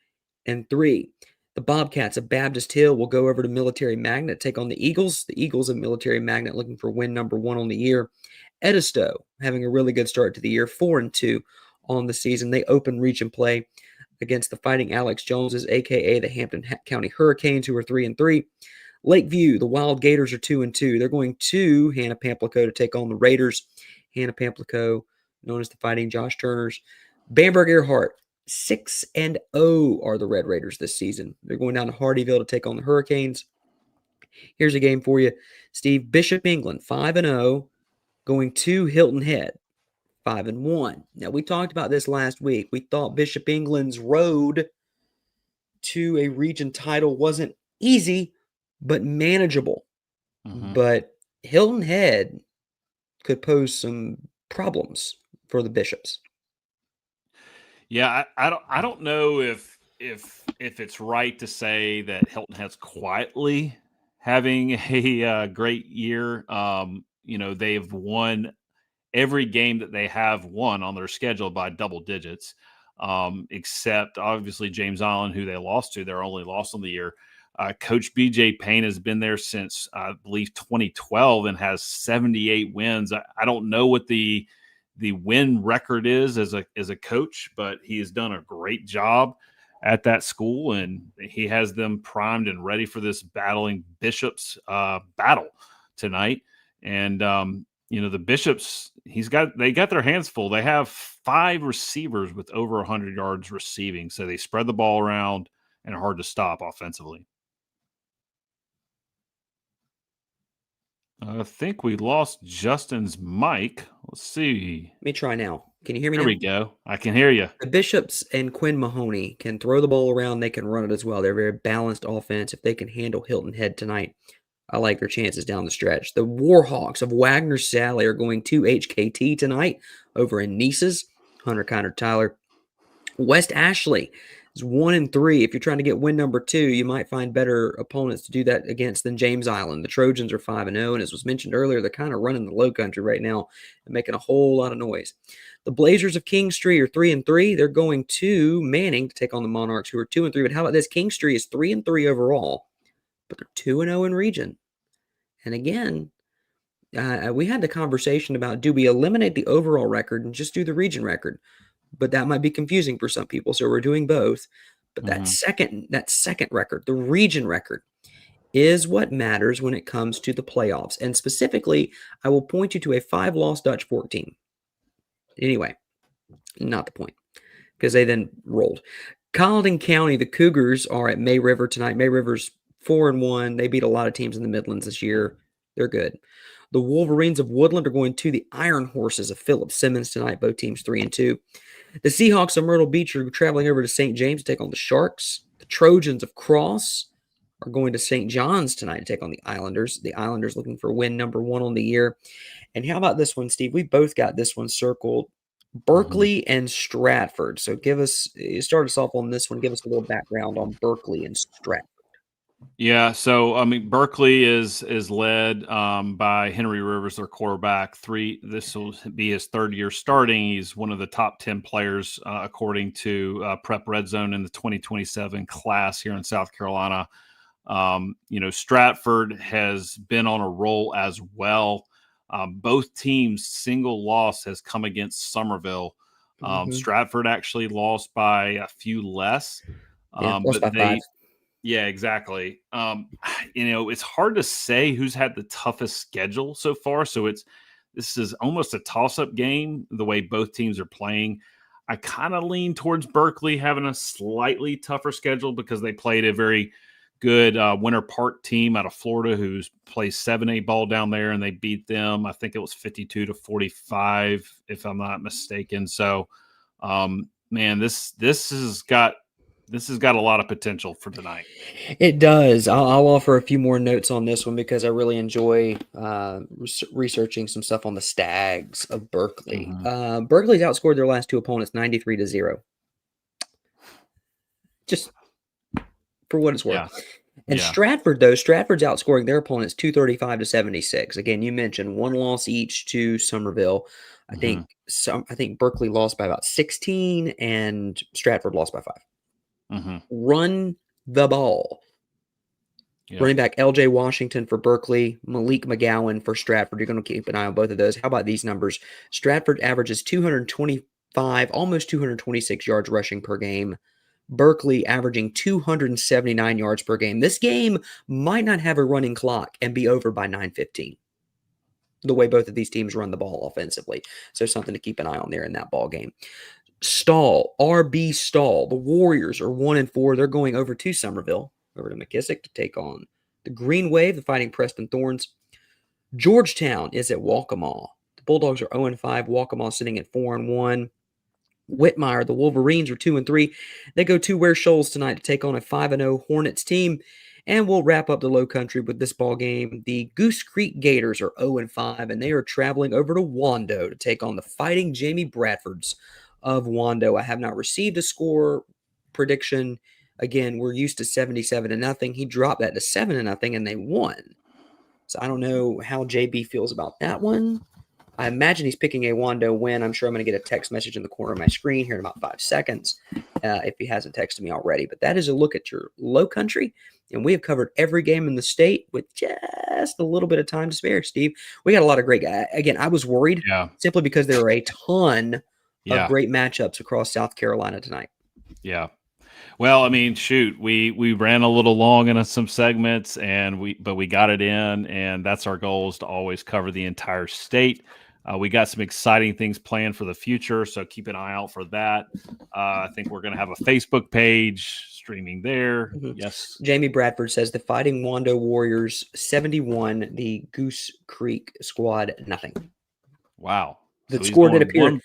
The Bobcats of Baptist Hill will go over to Military Magnet to take on the Eagles. The Eagles of Military Magnet looking for win number 1 on the year. Edisto having a really good start to the year, 4-2 on the season. They open region play against the Fighting Alex Joneses, a.k.a. the Hampton County Hurricanes, who are 3-3. Lakeview, the Wild Gators are 2-2. They're going to Hannah Pamplico to take on the Raiders. Hannah Pamplico, known as the Fighting Josh Turners. Bamberg Earhart, 6-0 are the Red Raiders this season. They're going down to Hardyville to take on the Hurricanes. Here's a game for you, Steve. Bishop England, 5-0, going to Hilton Head, 5-1. Now, we talked about this last week. We thought Bishop England's road to a region title wasn't easy, but manageable. But Hilton Head could pose some problems for the Bishops. Yeah, I don't know if it's right to say that Hilton Head's quietly having a great year. They've won every game that they have won on their schedule by double digits, except obviously James Island, who they lost to. Their only loss on the year. Coach BJ Payne has been there since, I believe, 2012 and has 78 wins. I don't know what the win record is as a coach, but he has done a great job at that school, and he has them primed and ready for this battling Bishops battle tonight. And the Bishops, they got their hands full. They have 5 receivers with over 100 yards receiving, so they spread the ball around and are hard to stop offensively. I think we lost Justin's mic. Let's see. Let me try now. Can you hear me now? There we go. I can hear you. The Bishops and Quinn Mahoney can throw the ball around. They can run it as well. They're a very balanced offense. If they can handle Hilton Head tonight, I like their chances down the stretch. The Warhawks of Wagner Sally are going to HKT tonight over in Nice's. Hunter Connor Tyler. West Ashley is 1-3. If you're trying to get win number 2, you might find better opponents to do that against than James Island. The Trojans are 5-0, and as was mentioned earlier, they're kind of running the Low Country right now and making a whole lot of noise. The Blazers of Kingstree are 3-3. They're going to Manning to take on the Monarchs, who are 2-3. But how about this? Kingstree is 3-3 overall, but they're 2-0 in region. And again, we had the conversation about, do we eliminate the overall record and just do the region record? But that might be confusing for some people, so we're doing both. But that second record, the region record, is what matters when it comes to the playoffs. And specifically, I will point you to a 5-loss Dutch Fork team. Anyway, not the point, because they then rolled. Colleton County, the Cougars are at May River tonight. May River's 4-1. They beat a lot of teams in the Midlands this year. They're good. The Wolverines of Woodland are going to the Iron Horses of Philip Simmons tonight. Both teams 3-2. The Seahawks of Myrtle Beach are traveling over to St. James to take on the Sharks. The Trojans of Cross are going to St. John's tonight to take on the Islanders. The Islanders looking for win number 1 on the year. And how about this one, Steve? We both got this one circled. Berkeley and Stratford. So start us off on this one. Give us a little background on Berkeley and Stratford. Yeah, so I mean, Berkeley is led by Henry Rivers, their quarterback. This will be his 3rd year starting. He's one of the top 10 players according to Prep Red Zone in the 2027 class here in South Carolina. Stratford has been on a roll as well. Both teams' single loss has come against Somerville. Stratford actually lost by a few less. Lost by 5. Yeah, exactly. It's hard to say who's had the toughest schedule so far. So this is almost a toss-up game the way both teams are playing. I kind of lean towards Berkeley having a slightly tougher schedule because they played a very good Winter Park team out of Florida who plays 7A ball down there, and they beat them. I think it was 52-45, if I'm not mistaken. So, man, this has got a lot of potential for tonight. It does. I'll offer a few more notes on this one because I really enjoy researching some stuff on the Stags of Berkeley. Berkeley's outscored their last 2 opponents 93-0. Just for what it's worth. Yeah. And Stratford, though, Stratford's outscoring their opponents 235-76. Again, you mentioned 1 loss each to Somerville. I think Berkeley lost by about 16 and Stratford lost by 5. Run the ball. Yep. Running back LJ Washington for Berkeley, Malik McGowan for Stratford. You're going to keep an eye on both of those. How about these numbers? Stratford averages 225, almost 226 yards rushing per game. Berkeley averaging 279 yards per game. This game might not have a running clock and be over by 9:15. The way both of these teams run the ball offensively. So something to keep an eye on there in that ball game. RB Stall. The Warriors are 1-4. They're going over to Somerville, over to McKissick to take on the Green Wave, the Fighting Preston Thorns. Georgetown is at Waccamaw. The Bulldogs are 0-5. Waccamaw sitting at 4-1. Whitmire, the Wolverines are 2-3. They go to Ware Shoals tonight to take on a 5-0 Hornets team. And we'll wrap up the Low Country with this ball game. The Goose Creek Gators are 0-5, and they are traveling over to Wando to take on the Fighting Jamie Bradfords of Wando. I have not received a score prediction. Again, we're used to 77-0. He dropped that to 7-0, and they won. So I don't know how JB feels about that one. I imagine he's picking a Wando win. I'm sure I'm going to get a text message in the corner of my screen here in about 5 seconds if he hasn't texted me already. But that is a look at your Low Country, and we have covered every game in the state with just a little bit of time to spare, Steve. We got a lot of great guys. Again, I was worried simply because there are a ton of great matchups across South Carolina tonight. Yeah. Well, I mean, shoot, we ran a little long in some segments, but we got it in, and that's our goal, is to always cover the entire state. We got some exciting things planned for the future, so keep an eye out for that. I think we're going to have a Facebook page streaming there. Yes. Jamie Bradford says the Fighting Wando Warriors 71, the Goose Creek squad nothing. Wow. The score did appear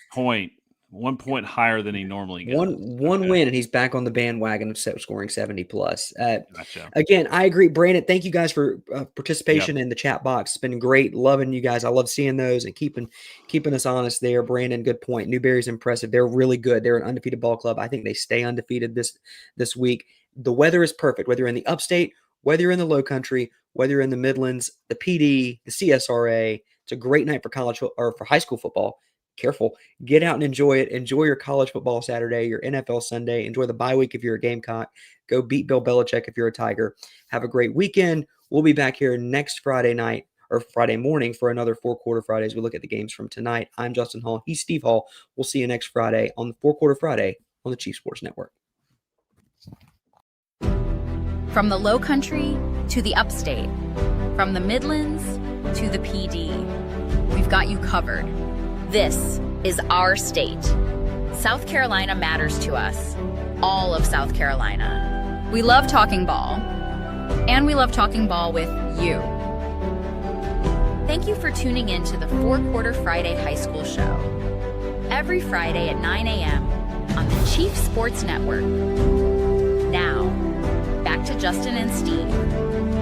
1 point higher than he normally gets. One win, and he's back on the bandwagon of scoring 70 plus. Gotcha. Again, I agree, Brandon. Thank you guys for participation in the chat box. It's been great, loving you guys. I love seeing those and keeping us honest there. Brandon, good point. Newberry's impressive. They're really good. They're an undefeated ball club. I think they stay undefeated this week. The weather is perfect, whether you're in the upstate, whether you're in the Low Country, whether you're in the Midlands, the PD, the CSRA. It's a great night for college or for high school football. Careful. Get out and enjoy it. Enjoy your college football Saturday, your NFL Sunday. Enjoy the bye week if you're a Gamecock. Go beat Bill Belichick if you're a Tiger. Have a great weekend. We'll be back here next Friday night or Friday morning for another 4 Quarter Fridays. We look at the games from tonight. I'm Justin Hall. He's Steve Hall. We'll see you next Friday on the 4 Quarter Friday on the Chief Sports Network. From the Low Country to the Upstate, from the Midlands to the PD, we've got you covered. This is our state. South Carolina matters to us. All of South Carolina. We love talking ball. And we love talking ball with you. Thank you for tuning in to the 4 Quarter Friday High School Show. Every Friday at 9 a.m. on the Chief Sports Network. Now, back to Justin and Steve.